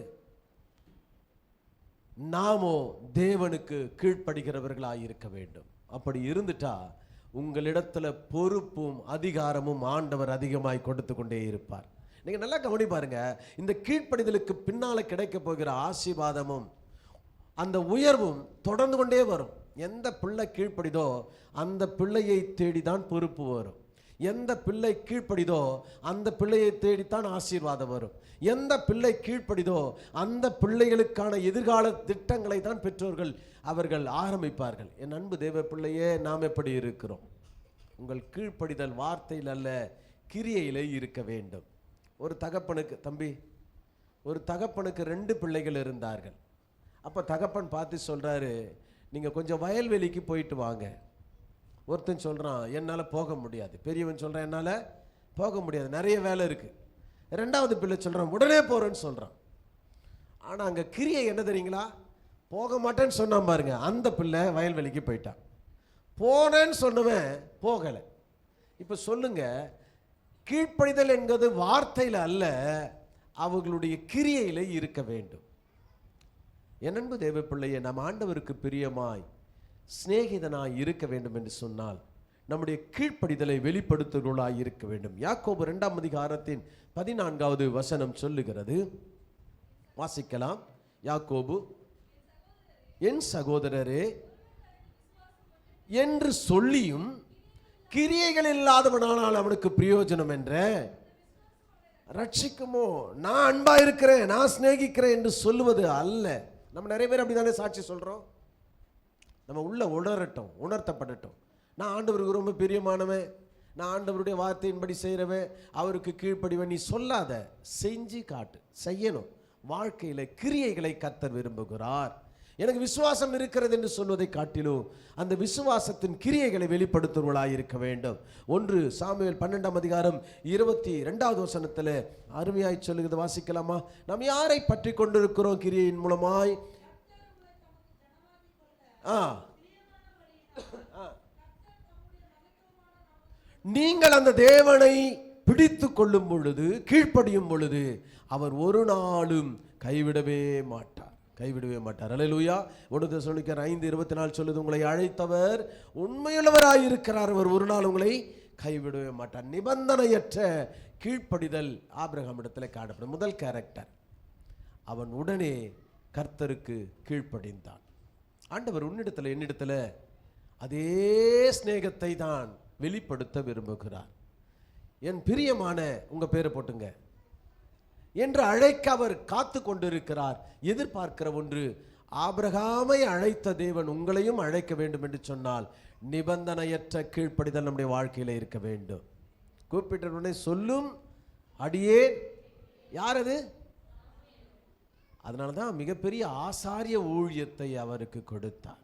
நாமோ தேவனுக்கு கீழ்ப்படுகிறவர்களாக இருக்க வேண்டும். அப்படி இருந்துட்டா உங்களிடத்துல பொறுப்பும் அதிகாரமும் ஆண்டவர் அதிகமாய் கொடுத்து கொண்டே இருப்பார். நீங்க நல்லா கவனி பாருங்க. இந்த கீழ்ப்படிதலுக்கு பின்னால கிடைக்க போகிற ஆசீர்வாதமும் அந்த உயர்வும் தொடர்ந்து கொண்டே வரும். எந்த பிள்ளை கீழ்ப்படிதோ அந்த பிள்ளையை தேடிதான் பொறுப்பு வரும். எந்த பிள்ளை கீழ்ப்படிதோ அந்த பிள்ளையை தேடித்தான் ஆசீர்வாதம் வரும். எந்த பிள்ளை கீழ்ப்படிதோ அந்த பிள்ளைகளுக்கான எதிர்கால திட்டங்களை தான் பெற்றோர்கள் அவர்கள் ஆரம்பிப்பார்கள். என் அன்பு தேவ பிள்ளையே, நாம் எப்படி இருக்கிறோம்? உங்கள் கீழ்ப்படிதல் வார்த்தையில் அல்ல, கிரியையிலே இருக்க வேண்டும். ஒரு தகப்பனுக்கு, தம்பி, ஒரு தகப்பனுக்கு 2 பிள்ளைகள் இருந்தார்கள். அப்போ தகப்பன் பார்த்து சொல்கிறாரு, நீங்கள் கொஞ்சம் வயல்வெளிக்கு போயிட்டு வாங்க. ஒருத்தன் சொல்கிறான், என்னால் போக முடியாது. பெரியவன் சொல்கிறான், என்னால் போக முடியாது, நிறைய வேலை இருக்குது. 2வது பிள்ளை சொல்கிறான், உடனே போகிறேன்னு சொல்கிறான். ஆனால் அங்கே கிரியை என்ன தெரியுங்களா? போக மாட்டேன்னு சொன்னான் பாருங்க, அந்த பிள்ளை வயல்வெளிக்கு போயிட்டான். போனேன்னு சொன்னவன் போகலை. இப்போ சொல்லுங்க, கீழ்ப்படிதல் என்பது வார்த்தையில் அல்ல, அவர்களுடைய கிரியையில் இருக்க வேண்டும். என் அன்பு தேவ பிள்ளையை, நம் ஆண்டவருக்கு பிரியமாய் சிநேகிதனாய் இருக்க வேண்டும் என்று சொன்னால் நம்முடைய கீழ்ப்படிதலை வெளிப்படுத்துவர்களாய் இருக்க வேண்டும். யாக்கோபு 2ஆம் அதிகாரத்தின் 14வது வசனம் சொல்லுகிறது. வாசிக்கலாம். யாக்கோபு, என் சகோதரரே என்று சொல்லியும் கிரியைகள் இல்லாதவனானால் அவனுக்கு பிரயோஜனம் என்ற ரட்சிக்குமோ? நான் அன்பா இருக்கிறேன், நான் சிநேகிக்கிறேன் என்று சொல்லுவது அல்ல. நம்ம நிறைய பேர் அப்படிதானே சாட்சி சொல்றோம். நம்ம உள்ள உணரட்டும், உணர்த்தப்படட்டும். நான் ஆண்டவருக்கு ரொம்ப பிரியமானவன், நான் ஆண்டவருடைய வார்த்தையின்படி செய்கிறவன், அவருக்கு கீழ்ப்படிவன். நீ சொல்லாத, செஞ்சு காட்டு. செய்யணும். வாழ்க்கையில் கிரியைகளை கர்த்தர் விரும்புகிறார். எனக்கு விசுவாசம் இருக்கிறது என்று சொல்வதை காட்டிலும் அந்த விசுவாசத்தின் கிரியைகளை வெளிப்படுத்துவர்களாக இருக்க வேண்டும். 1 சாமுவேல் 12ஆம் அதிகாரம் 22வது வசனத்தில் அருமையாய் சொல்லுகிறது. வாசிக்கலாமா? நாம் யாரை பற்றி கொண்டிருக்கிறோம்? கிரியையின் மூலமாய் நீங்கள் அந்த தேவனை பிடித்து கொள்ளும் பொழுது, கீழ்ப்படியும் பொழுது, அவர் ஒரு நாளும் கைவிடவே மாட்டார், கைவிடவே மாட்டார். அல்லேலூயா. 1 தெசலோனிக்கர் 5:24 சொல்லுது, உங்களை அழைத்தவர் உண்மையுள்ளவராயிருக்கிறார், அவர் ஒரு நாள் உங்களை கைவிடவே மாட்டார். நிபந்தனையற்ற கீழ்ப்படிதல் ஆபிரகாம் இடத்துல காணப்படும். முதல் கேரக்டர், அவன் உடனே கர்த்தருக்கு கீழ்ப்படிந்தான். ஆண்டவர் உன்னிடத்தில் என்னிடத்தில் அதே சிநேகத்தை தான் வெளிப்படுத்த விரும்புகிறார். என் பிரியமான, உங்க பேரை போட்டுங்க என்று அழைக்க அவர் காத்து கொண்டிருக்கிறார். எதிர்பார்க்கிற ஒன்று, ஆபிரகாமை அழைத்த தேவன் உங்களையும் அழைக்க வேண்டும் என்று சொன்னால் நிபந்தனையற்ற கீழ்ப்படிதல் நம்முடைய வாழ்க்கையில் இருக்க வேண்டும். கூப்பிட்ட சொல்லும் அடியேன். யார் அது? அதனால தான் மிகப்பெரிய ஆசாரிய ஊழியத்தை அவருக்கு கொடுத்தார்.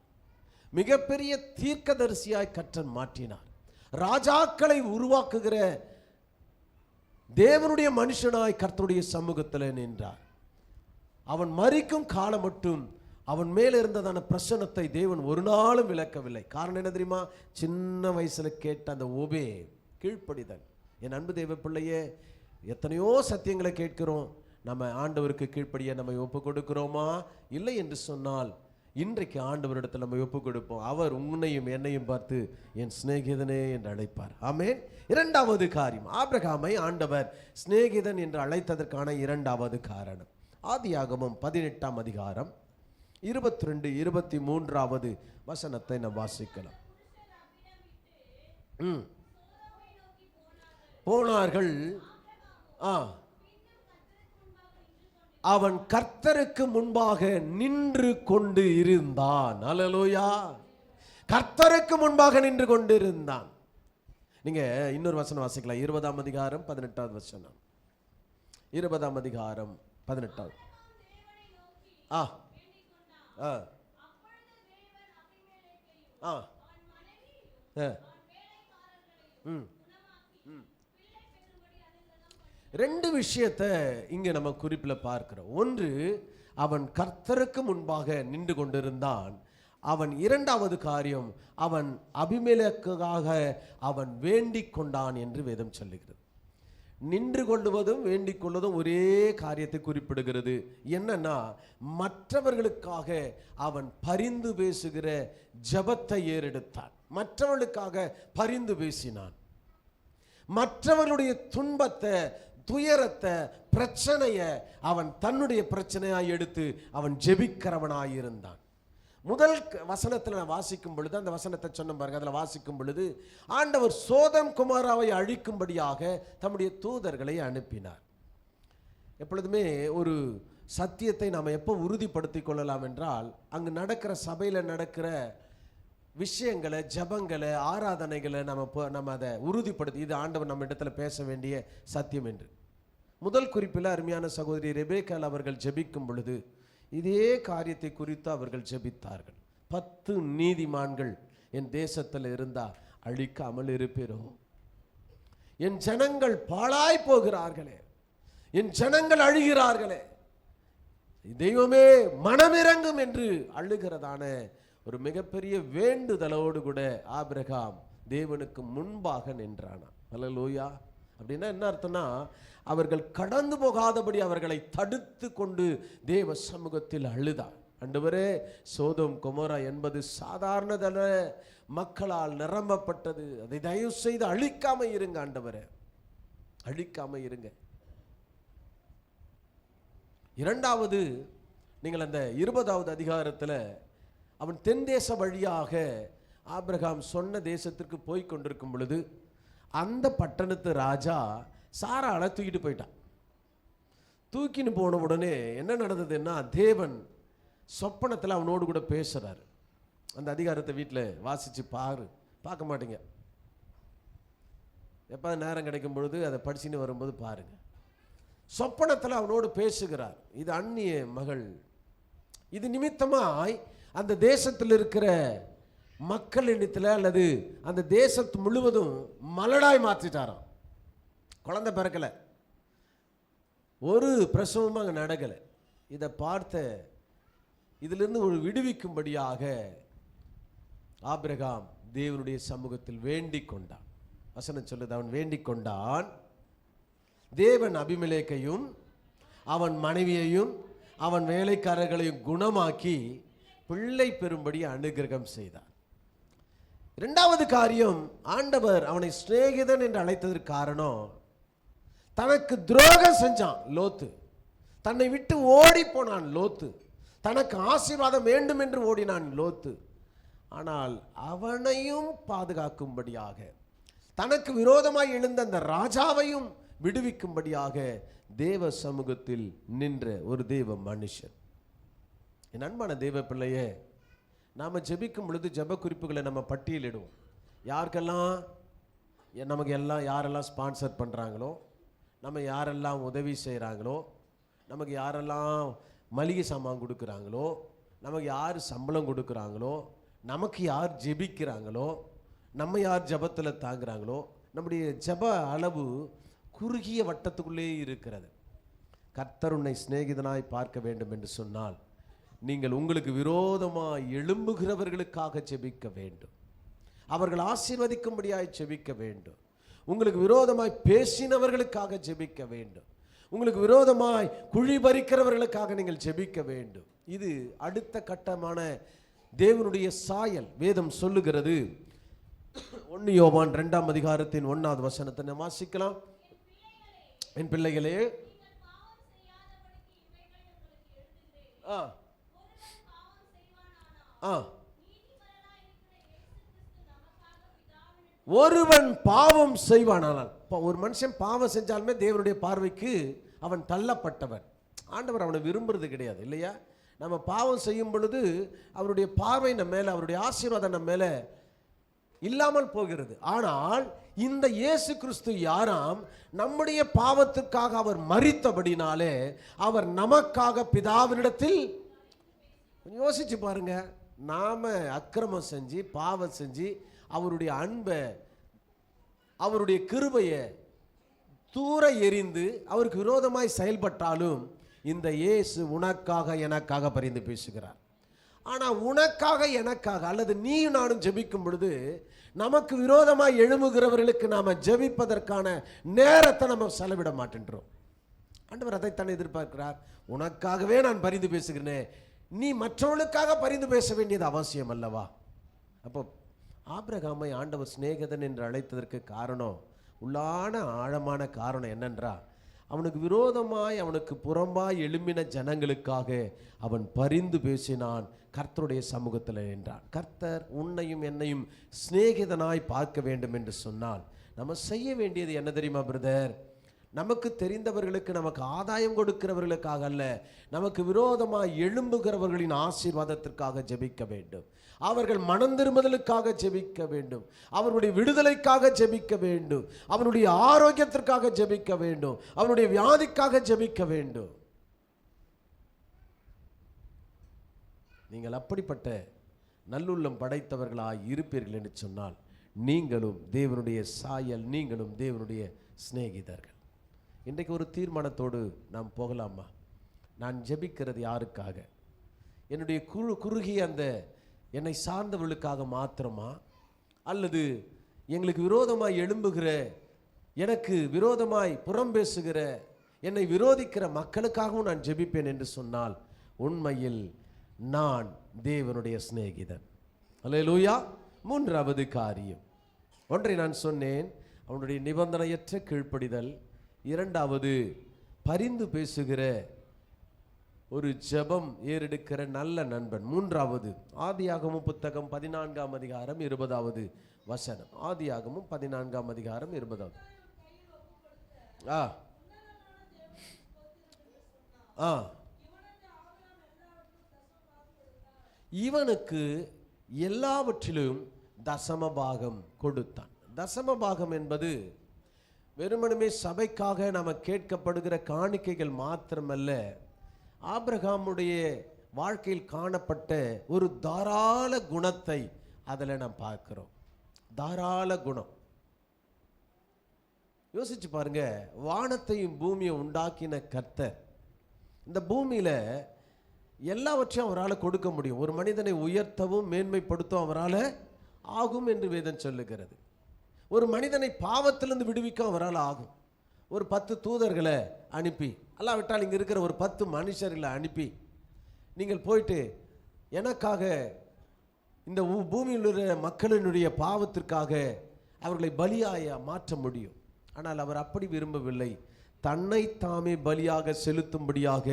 மிகப்பெரிய தீர்க்கதரிசியாய் கர்த்தர் மாற்றினார். ராஜாக்களை உருவாக்குகிற தேவனுடைய மனுஷனாய் கர்த்தருடைய சமூகத்தில் நின்றார். அவன் மரிக்கும் காலம் மட்டும் அவன் மேல இருந்ததான பிரசன்னத்தை தேவன் ஒரு நாளும் விளக்கவில்லை. காரணம் என்ன தெரியுமா? சின்ன வயசுல கேட்ட அந்த ஓபே, கீழ்ப்படிதல். என் அன்பு தேவ பிள்ளையே, எத்தனையோ சத்தியங்களை கேட்கிறோம். நம்ம ஆண்டவருக்கு கீழ்ப்படிய நம்ம ஒப்பு கொடுக்கிறோமா? இல்லை என்று சொன்னால் இன்றைக்கு ஆண்டவரிடத்தில் நம்ம ஒப்பு கொடுப்போம். அவர் உன்னையும் என்னையும் பார்த்து என் சிநேகிதனே என்று அழைப்பார். ஆமென். இரண்டாவது காரியம், ஆபிரகாமை ஆண்டவர் சிநேகிதன் என்று அழைத்ததற்கான இரண்டாவது காரணம், ஆதியாகமம் 18ஆம் அதிகாரம் 22, 23வது வசனத்தை நாம் வாசிக்கலாம். போனார்கள். அவன் கர்த்தருக்கு முன்பாக நின்று கொண்டு இருந்தான். அல்லேலூயா. கர்த்தருக்கு முன்பாக நின்று கொண்டு இருந்தான். நீங்க இன்னொரு வசனம் வாசிக்கலாம். 20ஆம் அதிகாரம் 18வது வசனம். 20ஆம் அதிகாரம் 18வது. ரெண்டு விஷயத்தை இங்க நம்ம குறிப்பில் பார்க்கிறோம். ஒன்று, அவன் கர்த்தருக்கு முன்பாக நின்று கொண்டிருந்தான். அவன் இரண்டாவது காரியம், அவன் அபிமெலேக்குக்காக அவன் வேண்டிக் கொண்டான் என்று வேதம் சொல்லுகிறது. நின்று கொள்வதும் வேண்டிக் கொள்வதும் ஒரே காரியத்தை குறிப்பிடுகிறது. என்னன்னா, மற்றவர்களுக்காக அவன் பரிந்து பேசுகிற ஜெபத்தை ஏறெடுத்தான். மற்றவர்களுக்காக பரிந்து பேசினான். மற்றவர்களுடைய துன்பத்தை, துயரத்தை, பிரச்சனையை அவன் தன்னுடைய பிரச்சனையாய் எடுத்து அவன் ஜெபிக்கிறவனாயிருந்தான். முதல் வசனத்தில் நான் வாசிக்கும் பொழுது, அந்த வசனத்தை சொன்ன பாருங்க, அதில் வாசிக்கும் பொழுது ஆண்டவர் சோதம் குமாராவை அழிக்கும்படியாக தம்முடைய தூதர்களை அனுப்பினார். எப்பொழுதுமே ஒரு சத்தியத்தை நாம் எப்போ உறுதிப்படுத்தி கொள்ளலாம் என்றால், அங்கு நடக்கிற சபையில் நடக்கிற விஷயங்களை, ஜபங்களை, ஆராதனைகளை நம்ம அதை உறுதிப்படுத்தி, இது ஆண்டவர் நம்ம இடத்துல பேச வேண்டிய சத்தியம் என்று. முதல் குறிப்பில் அருமையான சகோதரி ரெபேக்கால் அவர்கள் ஜெபிக்கும் பொழுது இதே காரியத்தை குறித்து அவர்கள் ஜெபித்தார்கள். 10 நீதிமான்கள் என் தேசத்தில் இருந்தா அழிக்காமல் இருப்பீரோ, என் ஜனங்கள் பாழாய் போகிறார்களே, என் ஜனங்கள் அழுகிறார்களே, தெய்வமே மனமிறங்கும் என்று அழுகிறதான ஒரு மிகப்பெரிய வேண்டுதலோடு கூட ஆபிரகாம் தேவனுக்கு முன்பாக நின்றானா. அல்லேலூயா. அப்படின்னா என்ன அர்த்தம்னா, அவர்கள் கடந்து போகாதபடி அவர்களை தடுத்து கொண்டு தேவ சமூகத்தில் அழுதார். ஆண்டவரே, சோதோம் கொமோரா என்பது சாதாரணதல்ல, மக்களால் நிரம்பப்பட்டது. அதை தயவு செய்து அழிக்காம இருங்க ஆண்டவரே, அழிக்காம இருங்க. இரண்டாவது, நீங்கள் அந்த 20வது அதிகாரத்தில் அவன் தென் தேச வழியாக ஆபிரகாம் சொன்ன தேசத்திற்கு போய் கொண்டிருக்கும் பொழுது அந்த பட்டணத்து ராஜா சாராளை தூக்கிட்டு போயிட்டான். தூக்கின்னு போன உடனே என்ன நடந்ததுன்னா, தேவன் சொப்பனத்தில் அவனோடு கூட பேசுறாரு. அந்த அதிகாரத்தை வீட்டில் வாசிச்சு பார்க்க மாட்டீங்க, எப்போ நேரம் கிடைக்கும் பொழுது அதை படிச்சுன்னு வரும்போது பாருங்க. சொப்பனத்தில் அவனோடு பேசுகிறார். இது அந்நிய மகள். இது நிமித்தமாய் அந்த தேசத்தில் இருக்கிற மக்கள் எண்ணத்தில் அல்லது அந்த தேசத்து முழுவதும் மலடாய் மாற்றிட்டாராம். குழந்தை பிறக்கலை, ஒரு பிரசவமும் அங்கே நடக்கலை. இதை பார்த்த இதிலிருந்து ஒரு விடுவிக்கும்படியாக ஆபிரகாம் தேவனுடைய சமூகத்தில் வேண்டிக் கொண்டான். வசனம் சொல்லுது, அவன் வேண்டிக் கொண்டான். தேவன் அபிமெலேக்கையும் அவன் மனைவியையும் அவன் வேலைக்காரர்களையும் குணமாக்கி பிள்ளை பெறும்படி அனுகிரகம் செய்தார். இரண்டாவது காரியம், ஆண்டவர் அவனை சிநேகிதன் என்று அழைத்ததற்கு காரணம், தனக்கு துரோகம் செஞ்சான் லோத்து, தன்னை விட்டு ஓடி போனான் லோத்து, தனக்கு ஆசீர்வாதம் வேண்டும் என்று ஓடினான் லோத்து. ஆனால் அவனையும் பாதுகாக்கும்படியாக, தனக்கு விரோதமாய் எழுந்த அந்த ராஜாவையும் விடுவிக்கும்படியாக தேவ சமூகத்தில் நின்ற ஒரு தேவ மனுஷன். என் அன்பான தேவ பிள்ளையே, நாம் ஜெபிக்கும் பொழுது ஜெப குறிப்புகளை நம்ம பட்டியலிடுவோம். யாருக்கெல்லாம் நமக்கு யாரெல்லாம் ஸ்பான்சர் பண்ணுறாங்களோ, நம்ம யாரெல்லாம் உதவி செய்கிறாங்களோ, நமக்கு யாரெல்லாம் மளிகை சாமான் கொடுக்குறாங்களோ, நமக்கு யார் சம்பளம் கொடுக்குறாங்களோ, நமக்கு யார் ஜெபிக்கிறாங்களோ, நம்ம யார் ஜபத்தில் தாங்குறாங்களோ, நம்முடைய ஜப அளவு குறுகிய வட்டத்துக்குள்ளே இருக்கிறது. கர்த்தர் உன்னை சிநேகிதனாய் பார்க்க வேண்டும் என்று சொன்னால், நீங்கள் உங்களுக்கு விரோதமாய் எழும்புகிறவர்களுக்காக ஜெபிக்க வேண்டும். அவர்கள் ஆசீர்வதிக்கும்படியாய் ஜெபிக்க வேண்டும். உங்களுக்கு விரோதமாய் பேசினவர்களுக்காக ஜெபிக்க வேண்டும். உங்களுக்கு விரோதமாய் குழி பறிக்கிறவர்களுக்காக நீங்கள் ஜெபிக்க வேண்டும். இது அடுத்த கட்டமான தேவனுடைய சாயல். வேதம் சொல்லுகிறது, 1 யோவான் 2ஆம் அதிகாரத்தின் 1வது வசனத்தை நாம் வாசிக்கலாம். என் பிள்ளைகளே, ஒருவன் பாவம் செய்வானால், ஒரு மனுஷன் பாவம் செஞ்சாலுமே தேவனுடைய பார்வைக்கு அவன் தள்ளப்பட்டவன். ஆண்டவர் அவனை விரும்புறது கிடையாது இல்லையா? நம்ம பாவம் செய்யும் பொழுது அவருடைய பார்வை நம்ம மேல, அவருடைய ஆசீர்வாதம் நம்ம மேல இல்லாமல் போகிறது. ஆனால் இந்த இயேசு கிறிஸ்து யாராம்? நம்முடைய பாவத்துக்காக அவர் மரித்தபடினாலே அவர் நமக்காக பிதாவினிடத்தில், யோசிச்சு பாருங்க, நாம அக்கிரமம் செஞ்சு பாவம் செஞ்சு அவருடைய அன்பை, அவருடைய கிருபையை தூர எறிந்து அவருக்கு விரோதமாய் செயல்பட்டாலும் இந்த இயேசு உனக்காக எனக்காக பரிந்து பேசுகிறார். ஆனால் உனக்காக எனக்காக அல்லது நீயும் நானும் ஜெபிக்கும் பொழுது நமக்கு விரோதமாய் எழும்புகிறவர்களுக்கு நாம் ஜெபிப்பதற்கான நேரத்தை நம்ம செலவிட மாட்டேன்றோம். ஆண்டவர் அதைத்தான் எதிர்பார்க்கிறார். உனக்காகவே நான் பரிந்து பேசுகிறேன், நீ மற்றவர்களுக்காக பரிந்து பேச வேண்டியது அவசியம் அல்லவா? அப்போ ஆபிரகாமை ஆண்டவர் சிநேகிதன் என்று அழைத்ததற்கு காரணம், உள்ளான ஆழமான காரணம் என்னென்றா, அவனுக்கு விரோதமாய் அவனுக்கு புறம்பாய் எழும்பின ஜனங்களுக்காக அவன் பரிந்து பேசினான், கர்த்தருடைய சமூகத்தில் நின்றான். கர்த்தர் உன்னையும் என்னையும் சிநேகிதனாய் பார்க்க வேண்டும் என்று சொன்னால் நம்ம செய்ய வேண்டியது என்ன தெரியுமா பிரதர்? நமக்கு தெரிந்தவர்களுக்கு, நமக்கு ஆதாயம் கொடுக்கிறவர்களுக்காக அல்ல, நமக்கு விரோதமாக எழும்புகிறவர்களின் ஆசீர்வாதத்திற்காக ஜெபிக்க வேண்டும். அவர்கள் மனம் திரும்புதலுக்காக ஜெபிக்க வேண்டும். அவருடைய விடுதலைக்காக ஜெபிக்க வேண்டும். அவனுடைய ஆரோக்கியத்திற்காக ஜெபிக்க வேண்டும். அவனுடைய வியாதிக்காக ஜெபிக்க வேண்டும். நீங்கள் அப்படிப்பட்ட நல்லுள்ளம் படைத்தவர்களாய் இருப்பீர்கள் என்று சொன்னால் நீங்களும் தேவனுடைய சாயல், நீங்களும் தேவனுடைய சிநேகிதர்கள். இன்றைக்கு ஒரு தீர்மானத்தோடு நாம் போகலாமா? நான் ஜெபிக்கிறது யாருக்காக? என்னுடைய குறுகிய அந்த என்னை சார்ந்தவர்களுக்காக மாத்திரமா, அல்லது எங்களுக்கு விரோதமாய் எழும்புகிற, எனக்கு விரோதமாய் புறம் பேசுகிற, என்னை விரோதிக்கிற மக்களுக்காகவும் நான் ஜெபிப்பேன் என்று சொன்னால் உண்மையில் நான் தேவனுடைய சிநேகிதன். அல்லேலூயா. மூன்றாவது காரியம், ஒன்றை நான் சொன்னேன், அவனுடைய நிபந்தனையற்ற கீழ்ப்படிதல். இரண்டாவது, பரிந்து பேசுகிற ஒரு ஜெபம் ஏறெடுக்கிற நல்ல நண்பன். மூன்றாவது, ஆதியாகமம் புத்தகம் 14ஆம் அதிகாரம் 20வது வசனம். ஆதியாகமம் 14ஆம் அதிகாரம் 20வது. இவனுக்கு எல்லாவற்றிலும் தசமபாகம் கொடுத்தான். தசமபாகம் என்பது வெறுமனுமே சபைக்காக நாம் கேட்கப்படுகிற காணிக்கைகள் மாத்திரமல்ல, ஆபிரகாமுடைய வாழ்க்கையில் காணப்பட்ட ஒரு தாராள குணத்தை அதில் நாம் பார்க்கிறோம். தாராள குணம். யோசிச்சு பாருங்க, வானத்தையும் பூமியை உண்டாக்கின கர்த்தர் இந்த பூமியில எல்லாவற்றையும் அவரால் கொடுக்க முடியும். ஒரு மனிதனை உயர்த்தவும் மேன்மைப்படுத்தவும் அவரால் ஆகும் என்று வேதம் சொல்லுகிறது. ஒரு மனிதனை பாவத்திலிருந்து விடுவிக்க அவரால் ஆகும். ஒரு 10 தூதர்களை அனுப்பி, அல்லாவிட்டால் இங்கே இருக்கிற ஒரு 10 மனுஷர்களை அனுப்பி, நீங்கள் போயிட்டு எனக்காக இந்த பூமியில் உள்ள மக்களினுடைய பாவத்திற்காக அவர்களை பலியாய மாற்ற முடியும். ஆனால் அவர் அப்படி விரும்பவில்லை. தன்னை தாமே பலியாக செலுத்தும்படியாக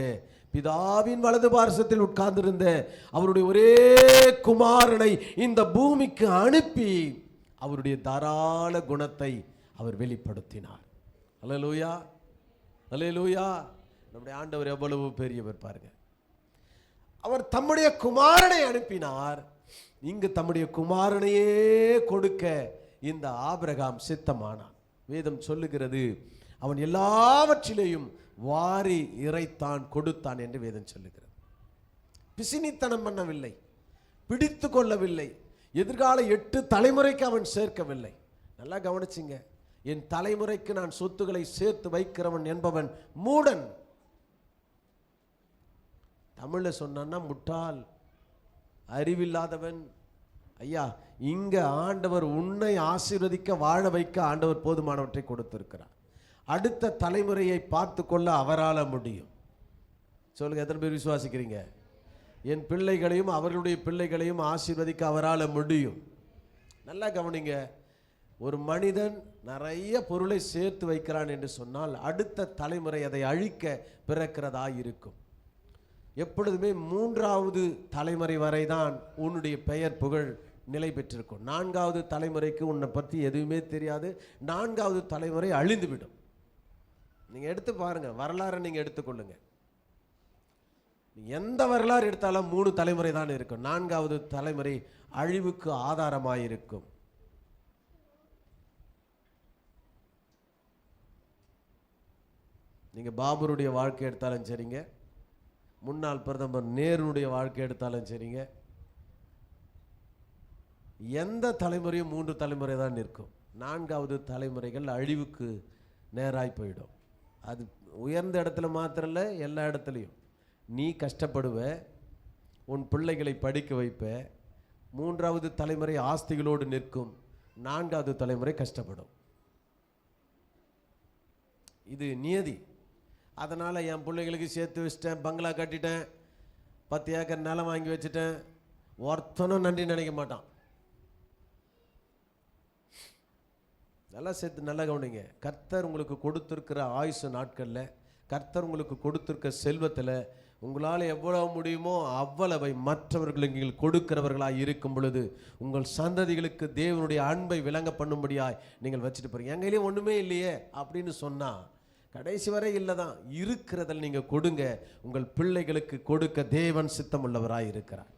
பிதாவின் வலது பார்சத்தில் உட்கார்ந்திருந்த அவருடைய ஒரே குமாரனை இந்த பூமிக்கு அனுப்பி அவருடைய தாராள குணத்தை அவர் வெளிப்படுத்தினார். அல்லேலூயா, அல்லேலூயா. நம்முடைய ஆண்டவர் எவ்வளவு பெரியவர் பாருங்க. அவர் தம்முடைய குமாரனை அனுப்பினார். இங்கு தம்முடைய குமாரனையே கொடுக்க இந்த ஆபிரகாம் சித்தமானான். வேதம் சொல்லுகிறது, அவன் எல்லாவற்றிலேயும் வாரி இறைத்தான், கொடுத்தான் என்று வேதம் சொல்லுகிறது. பிசினித்தனம் பண்ணவில்லை, பிடித்து கொள்ளவில்லை, எதிர்கால 8 தலைமுறைக்கு அவன் சேர்க்கவில்லை. நல்லா கவனிச்சிங்க. என் தலைமுறைக்கு நான் சொத்துக்களை சேர்த்து வைக்கிறவன் என்பவன் மூடன். தமிழ்ல சொன்னா முட்டாள், அறிவில்லாதவன். ஐயா, இங்க ஆண்டவர் உன்னை ஆசீர்வதிக்க வாழ வைக்க ஆண்டவர் போதுமானவற்றை கொடுத்திருக்கிறார். அடுத்த தலைமுறையை பார்த்து கொள்ள அவரால் முடியும். சொல்லுங்க, எத்தனை பேர் விசுவாசிக்கிறீங்க? என் பிள்ளைகளையும் அவர்களுடைய பிள்ளைகளையும் ஆசீர்வதிக்க அவரால் முடியும். நல்லா கவனிங்க. ஒரு மனிதன் நிறைய பொருளை சேர்த்து வைக்கிறான் என்று சொன்னால் அடுத்த தலைமுறை அதை அழிக்க பிறக்கிறதா இருக்கும். எப்பொழுதுமே 3வது தலைமுறை வரை தான் உன்னுடைய பெயர் புகழ் நிலை பெற்றிருக்கும். 4வது தலைமுறைக்கு உன்னை பற்றி எதுவுமே தெரியாது. 4வது தலைமுறை அழிந்துவிடும். நீங்கள் எடுத்து பாருங்க, வரலாறை நீங்கள் எடுத்துக்கொள்ளுங்க. எந்த வரலாறு எடுத்தாலும் 3 தலைமுறை தான் இருக்கும். 4வது தலைமுறை அழிவுக்கு ஆதாரமாயிருக்கும். நீங்கள் பாபருடைய வாழ்க்கை எடுத்தாலும் சரிங்க, முன்னாள் பிரதமர் நேருடைய வாழ்க்கை எடுத்தாலும் சரிங்க, எந்த தலைமுறையும் 3 தலைமுறை தான் நிற்கும். 4வது தலைமுறைகள் அழிவுக்கு நேராய் போயிடும். அது உயர்ந்த இடத்துல மாத்திரம் இல்லை, எல்லா இடத்துலையும் நீ கஷ்டப்படுவ, உன் பிள்ளைகளை படிக்க வைப்ப. 3வது தலைமுறை ஆஸ்திகளோடு நிற்கும், 4வது தலைமுறை கஷ்டப்படும். இது நியதி. அதனால் என் பிள்ளைகளுக்கு சேர்த்து வச்சிட்டேன், பங்களா கட்டிட்டேன், 10 ஏக்கர் நிலம் வாங்கி வச்சுட்டேன், ஒருத்தனும் நன்றி நினைக்க மாட்டான். நல்லா சேர்த்து நல்லா கவனிங்க. கர்த்தர் உங்களுக்கு கொடுத்துருக்கிற ஆயுசு நாட்களில், கர்த்தர் உங்களுக்கு கொடுத்துருக்க செல்வத்தில் உங்களால் எவ்வளவு முடியுமோ அவ்வளவை மற்றவர்களுக்கு நீங்கள் கொடுக்கிறவர்களாக இருக்கும் பொழுது உங்கள் சந்ததிகளுக்கு தேவனுடைய அன்பை விளங்க பண்ணும்படியாய் நீங்கள் வச்சுட்டு போகிறீங்க. என் கையிலே ஒன்றுமே இல்லையே அப்படின்னு சொன்னால் கடைசி வரை இல்லை தான். இருக்கிறதில் நீங்கள் கொடுங்க. உங்கள் பிள்ளைகளுக்கு கொடுக்க தேவன் சித்தம் உள்ளவராக இருக்கிறார்.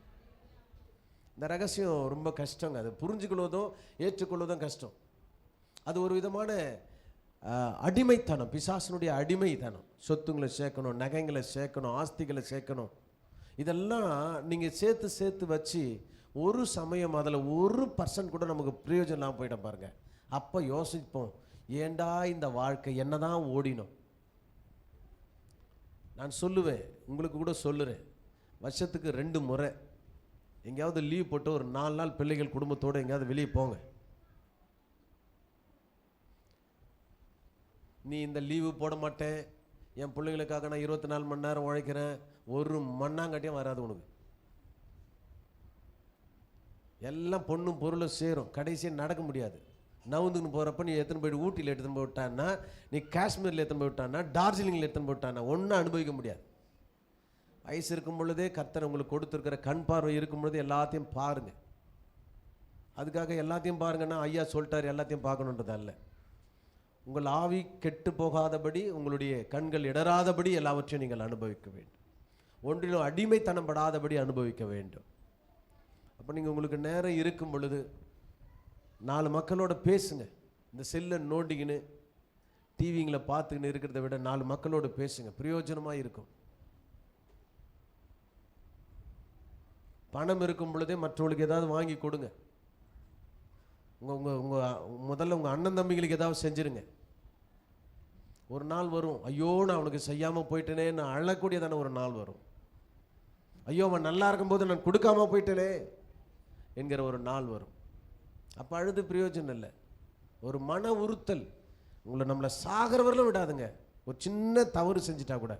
இந்த ரகசியம் ரொம்ப கஷ்டங்க. அது புரிஞ்சுக்கொள்வதும் ஏற்றுக்கொள்வதும் கஷ்டம். அது ஒரு விதமான அடிமைத்தனம், பிசாசனுடைய அடிமைத்தனம். சொத்துங்களை சேர்க்கணும், நகைங்களை சேர்க்கணும், ஆஸ்திகளை சேர்க்கணும். இதெல்லாம் நீங்கள் சேர்த்து சேர்த்து வச்சு ஒரு சமயம் அதில் 1% கூட நமக்கு பிரயோஜனம் இல்லாமல் போயிட்டோம் பாருங்க. அப்போ யோசிப்போம், ஏண்டா இந்த வாழ்க்கை என்னதான் ஓடினோம். நான் சொல்லுவேன், உங்களுக்கு கூட சொல்லுறேன், வருஷத்துக்கு 2 முறை எங்கேயாவது லீவ் போட்டு ஒரு 4 நாள் பிள்ளைகள் குடும்பத்தோடு எங்கேயாவது வெளியே போங்க. நீ இந்த லீவு போட மாட்டேன், என் பிள்ளைகளுக்காக நான் 24 மணி நேரம் உழைக்கிறேன், ஒரு மண்ணாங்கட்டியும் வராது உனக்கு. எல்லாம் பொண்ணும் பொருளும் சேரும், கடைசியாக நடக்க முடியாது. நவுந்துன்னு போகிறப்ப நீ எத்தனை போய்ட்டு ஊட்டியில் எடுத்துன்னு போய் விட்டான்னா, நீ காஷ்மீரில் எடுத்துன்னு போய் விட்டான்னா, டார்ஜிலிங்கில் எடுத்துன்னு போய் விட்டான்னா ஒன்றும் அனுபவிக்க முடியாது. வயசு இருக்கும் பொழுதே கர்த்தர் உங்களுக்கு கொடுத்துருக்கிற கண் பார்வை இருக்கும் பொழுது எல்லாத்தையும் பாருங்கள். அதுக்காக எல்லாத்தையும் பாருங்கன்னா ஐயா சொல்லிட்டார் எல்லாத்தையும் பார்க்கணுன்றது அல்ல. உங்கள் ஆவி கெட்டு போகாதபடி, உங்களுடைய கண்கள் இடராதபடி எல்லாவற்றையும் நீங்கள் அனுபவிக்க வேண்டும். ஒன்றிலும் அடிமைத்தனம் படாதபடி அனுபவிக்க வேண்டும். அப்போ நீங்கள் உங்களுக்கு நேரம் இருக்கும் பொழுது 4 மக்களோட பேசுங்க. இந்த செல்லை நோண்டிக்கின்னு டிவிங்களை பார்த்துக்கின்னு இருக்கிறத விட 4 மக்களோடு பேசுங்க, பிரயோஜனமாக இருக்கும். பணம் இருக்கும் பொழுதே மற்றவங்களுக்கு ஏதாவது வாங்கி கொடுங்க. முதல்ல உங்கள் அண்ணன் தம்பிகளுக்கு ஏதாவது செஞ்சிருங்க. ஒரு நாள் வரும், ஐயோ நான் அவனுக்கு செய்யாமல் போயிட்டேனே, நான் அழக்கூடியதான ஒரு நாள் வரும். ஐயோ அவன் நல்லா இருக்கும்போது நான் கொடுக்காம போயிட்டேனே என்கிற ஒரு நாள் வரும். அப்போ அழுது பிரயோஜனம் இல்லை. ஒரு மன உறுத்தல் நம்மளை சாகிறவர்களும் விடாதுங்க, ஒரு சின்ன தவறு செஞ்சிட்டா கூட.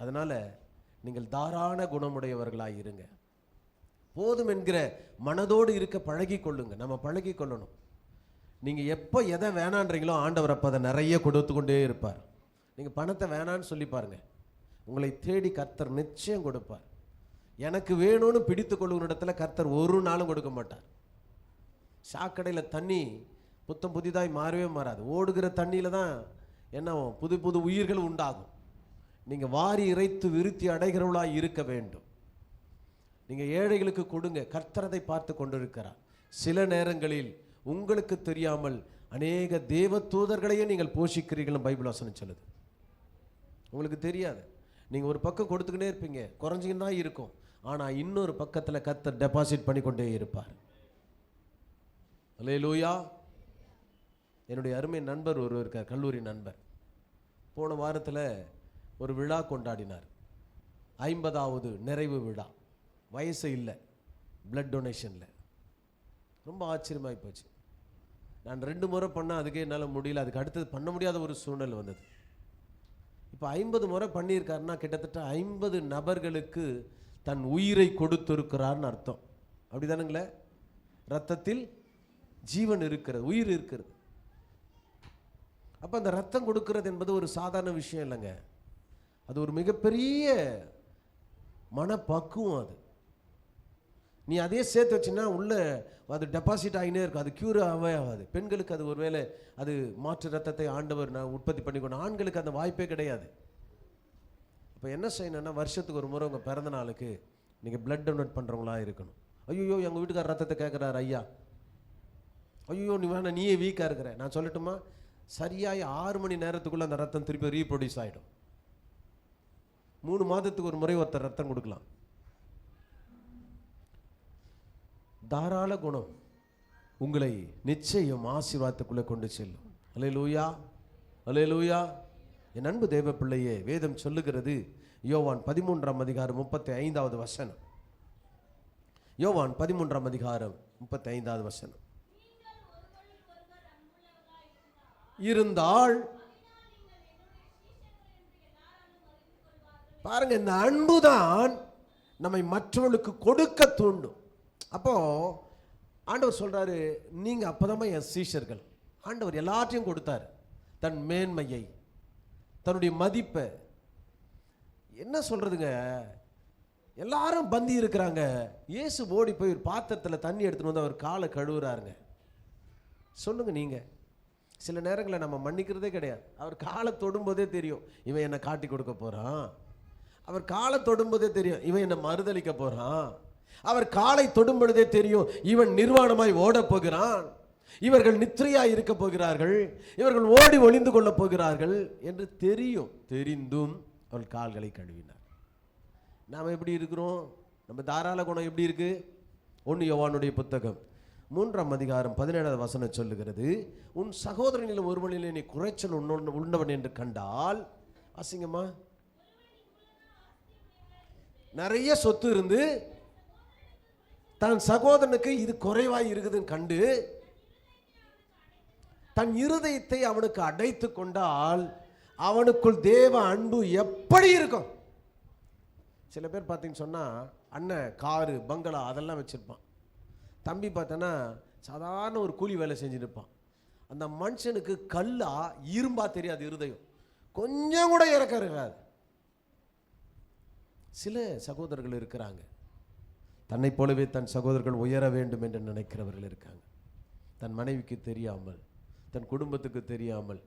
அதனால் நீங்கள் தாராள குணமுடையவர்களாக இருங்க. போதும் என்கிற மனதோடு இருக்க பழகி கொள்ளுங்க. நம்ம பழகி கொள்ளணும். நீங்கள் எப்போ எதை வேணான்றீங்களோ ஆண்டவர் அப்போ அதை நிறைய கொடுத்து கொண்டே இருப்பார். நீங்கள் பணத்தை வேணான்னு சொல்லி பாருங்கள், உங்களை தேடி கர்த்தர் நிச்சயம் கொடுப்பார். எனக்கு வேணும்னு பிடித்து கொள்ளுகிற இடத்துல கர்த்தர் ஒரு நாளும் கொடுக்க மாட்டார். சாக்கடையில் தண்ணி புத்தம் புதிதாய் மாறவே மாறாது. ஓடுகிற தண்ணியில் தான் என்ன புது புது உயிர்கள் உண்டாகும். நீங்கள் வாரி இறைத்து விருத்தி அடைகிறவளாய் இருக்க வேண்டும். நீங்கள் ஏழைகளுக்கு கொடுங்க, கர்த்தரதை பார்த்து கொண்டிருக்கிறார். சில நேரங்களில் உங்களுக்கு தெரியாமல் அநேக தேவ தூதர்களையே நீங்கள் போஷிக்கிறீர்கள் பைபிள் வசனம் சொல்லுது. உங்களுக்கு தெரியாது. நீங்கள் ஒரு பக்கம் கொடுத்துக்கிட்டே இருப்பீங்க, குறைஞ்சிக்கிட்டு தான் இருக்கும். ஆனால் இன்னொரு பக்கத்தில் கர்த்தர் டெபாசிட் பண்ணி கொண்டே இருப்பார். அல்லேலூயா. என்னுடைய அருமை நண்பர் ஒருவர் இருக்கார், கல்லூரி நண்பர். போன வாரத்தில் ஒரு விழா கொண்டாடினார், 50வது நிறைவு விழா. வயசு இல்லை, பிளட் டொனேஷனில். ரொம்ப ஆச்சரியமாகி போச்சு. நான் 2 முறை பண்ணேன், அதுக்கே என்னால் முடியல. அதுக்கு அடுத்தது பண்ண முடியாத ஒரு சூழ்நிலை வந்தது. இப்போ 50 முறை பண்ணியிருக்காருன்னா கிட்டத்தட்ட 50 நபர்களுக்கு தன் உயிரை கொடுத்திருக்கிறார்னு அர்த்தம். அப்படி தானுங்களே? ரத்தத்தில் ஜீவன் இருக்கிறது, உயிர் இருக்கிறது. அப்போ அந்த ரத்தம் கொடுக்கிறது என்பது ஒரு சாதாரண விஷயம் இல்லைங்க. அது ஒரு மிகப்பெரிய மனப்பக்குவம். அது நீ அதே சேர்த்து வச்சுன்னா உள்ள அது டெபாசிட் ஆகினே இருக்கும், அது க்யூர் ஆகாது. பெண்களுக்கு அது ஒருவேளை அது மாற்று ரத்தத்தை ஆண்டவர் உற்பத்தி பண்ணிக்கணும். ஆண்களுக்கு அந்த வாய்ப்பே கிடையாது. இப்போ என்ன செய்யணும்னா, வருஷத்துக்கு ஒரு முறை உங்கள் பிறந்த நாளுக்கு நீங்கள் பிளட் டொனேட் பண்ணுறவங்களா இருக்கணும். ஐயோ எங்கள் வீட்டுக்கார ரத்தத்தை கேட்குறாரு ஐயா, ஐயோ நீ வேணா நீயே வீக்காக இருக்கிற. நான் சொல்லட்டுமா, சரியாகி 6 மணி நேரத்துக்குள்ளே அந்த ரத்தம் திருப்பி ரீப்ரொடியூஸ் ஆகிடும். 3 மாதத்துக்கு ஒரு முறை ஒருத்தர் ரத்தம் கொடுக்கலாம். தாராள குணம் உங்களை நிச்சயம் ஆசீர்வாதத்துக்குள்ளே கொண்டு செல்லும். அல்லேலூயா, அல்லேலூயா. என் அன்பு தேவ பிள்ளையே, வேதம் சொல்லுகிறது, யோவான் 13ஆம் அதிகாரம் 35வது வசனம். யோவான் 13ஆம் அதிகாரம் 35வது வசனம். இருந்தால் பாருங்க, இந்த அன்புதான் நம்மை மற்றவர்களுக்கு கொடுக்க தூண்டும். அப்போ ஆண்டவர் சொல்றாரு, நீங்க அப்பதான் என் சீஷர்கள். ஆண்டவர் எல்லாத்தையும் கொடுத்தார், தன் மேன்மையை, தன்னுடைய மதிப்பை. என்ன சொல்றதுங்க, எல்லாரும் பந்தி இருக்கிறாங்க. இயேசு ஓடி போய் ஒரு பாத்திரத்தில் தண்ணி எடுத்துன்னு வந்து அவர் காலை கழுவுறாருங்க. சொல்லுங்க நீங்க. சில நேரங்களில் நம்ம மன்னிக்கிறதே கிடையாது. அவர் காலை தொடும்போதே தெரியும் இவன் என்னை காட்டி கொடுக்க போறான். அவர் காலை தொடும்போதே தெரியும் இவன் என்னை மறுதளிக்க போறான். அவர் காலை தொடும் பொழுதே தெரியும் இவன் நிர்வாணமாய் ஓட போகிறான், இவர்கள் நித்திரையாய் இருக்க போகிறார்கள், இவர்கள் ஓடி ஒளிந்து கொள்ள போகிறார்கள் என்று தெரியும். தெரிந்தும் அவள் கால்களை கழுவினார். நாம் எப்படி இருக்கிறோம்? நம்ம தாராள குணம் எப்படி இருக்கு? 1 யோவானுடைய புத்தகம் 3ஆம் அதிகாரம் 17வது வசனம் சொல்லுகிறது, உன் சகோதரனில் ஒருவனிலே நீ குறைச்சல் உண்டவன் என்று கண்டால், அசிங்கமா நிறைய சொத்து இருந்து தன் சகோதரனுக்கு இது குறைவாய் இருக்குதுன்னு கண்டு தன் இருதயத்தை அவனுக்கு அடைத்து கொண்டால் அவனுக்குள் தேவ அன்பு எப்படி இருக்கும்? சில பேர் பார்த்தீங்கன்னு சொன்னால், அண்ணன் காரு பங்களா அதெல்லாம் வச்சுருப்பான், தம்பி பார்த்தோன்னா சாதாரண ஒரு கூலி வேலை செஞ்சுருப்பான். அந்த மனுஷனுக்கு கல்லா இரும்பா தெரியாது, இருதயம் கொஞ்சம் கூட இறக்கம் இருக்காது. சில சகோதரர்கள் இருக்கிறாங்க, தன்னை போலவே தன் சகோதரர்கள் உயர வேண்டும் என்று நினைக்கிறவர்கள் இருக்காங்க. தன் மனைவிக்கு தெரியாமல், தன் குடும்பத்துக்கு தெரியாமல்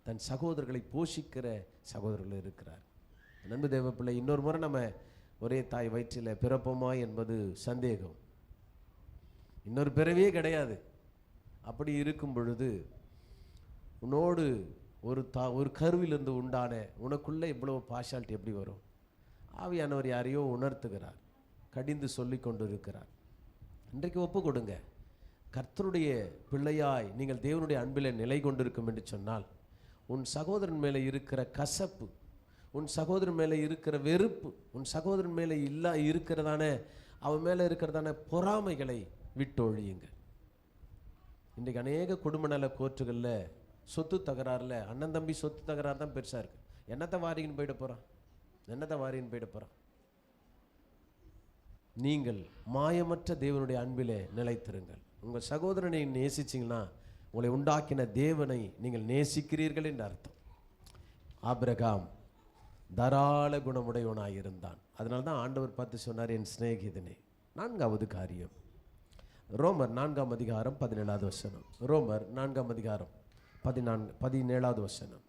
தன் சகோதரர்களை போஷிக்கிற சகோதரர்கள் இருக்கிறார். நண்பு தேவ பிள்ளை, இன்னொரு முறை நம்ம ஒரே தாய் வயிற்றில் பிறப்போமா என்பது சந்தேகம். இன்னொரு பிறவியே கிடையாது. அப்படி இருக்கும் பொழுது உன்னோடு ஒரு கருவிலிருந்து உண்டான உனக்குள்ளே இவ்வளவு பார்ஷாலிட்டி எப்படி வரும்? ஆவியானவர் யாரையோ உணர்த்துகிறார், கடிந்து சொல்லி கொண்டு இருக்கிறார். இன்றைக்கு ஒப்பு கொடுங்க. கர்த்தருடைய பிள்ளையாய் நீங்கள் தேவனுடைய அன்பில் நிலை கொண்டிருக்கும் என்று சொன்னால், உன் சகோதரன் மேலே இருக்கிற கசப்பு, உன் சகோதரன் மேலே இருக்கிற வெறுப்பு, உன் சகோதரன் மேலே இருக்கிறதான அவன் மேலே இருக்கிறதான பொறாமைகளை விட்டொழியுங்க. இன்றைக்கு அநேக குடும்ப நல கோர்ட்டுகளில் சொத்து தகராறுல அண்ணன் தம்பி சொத்து தகராறு தான் பெருசாக இருக்குது. என்னத்தை வாரின்னு போயிட போகிறான், என்னத்தை வாரின்னு போயிட போகிறான். நீங்கள் மாயமற்ற தேவனுடைய அன்பிலே நிலைத்திருங்கள். உங்கள் சகோதரனை நேசிச்சிங்கன்னா உங்களை உண்டாக்கின தேவனை நீங்கள் நேசிக்கிறீர்கள் என்று அர்த்தம். ஆபிரகாம் தாராள குணமுடையவனாயிருந்தான். அதனால தான் ஆண்டவர் பார்த்து சொன்னார், என் சிநேகிதனே. 4வது காரியம், ரோமர் 4ஆம் அதிகாரம் 17வது வசனம். ரோமர் 4ஆம் அதிகாரம் 17வது வசனம்.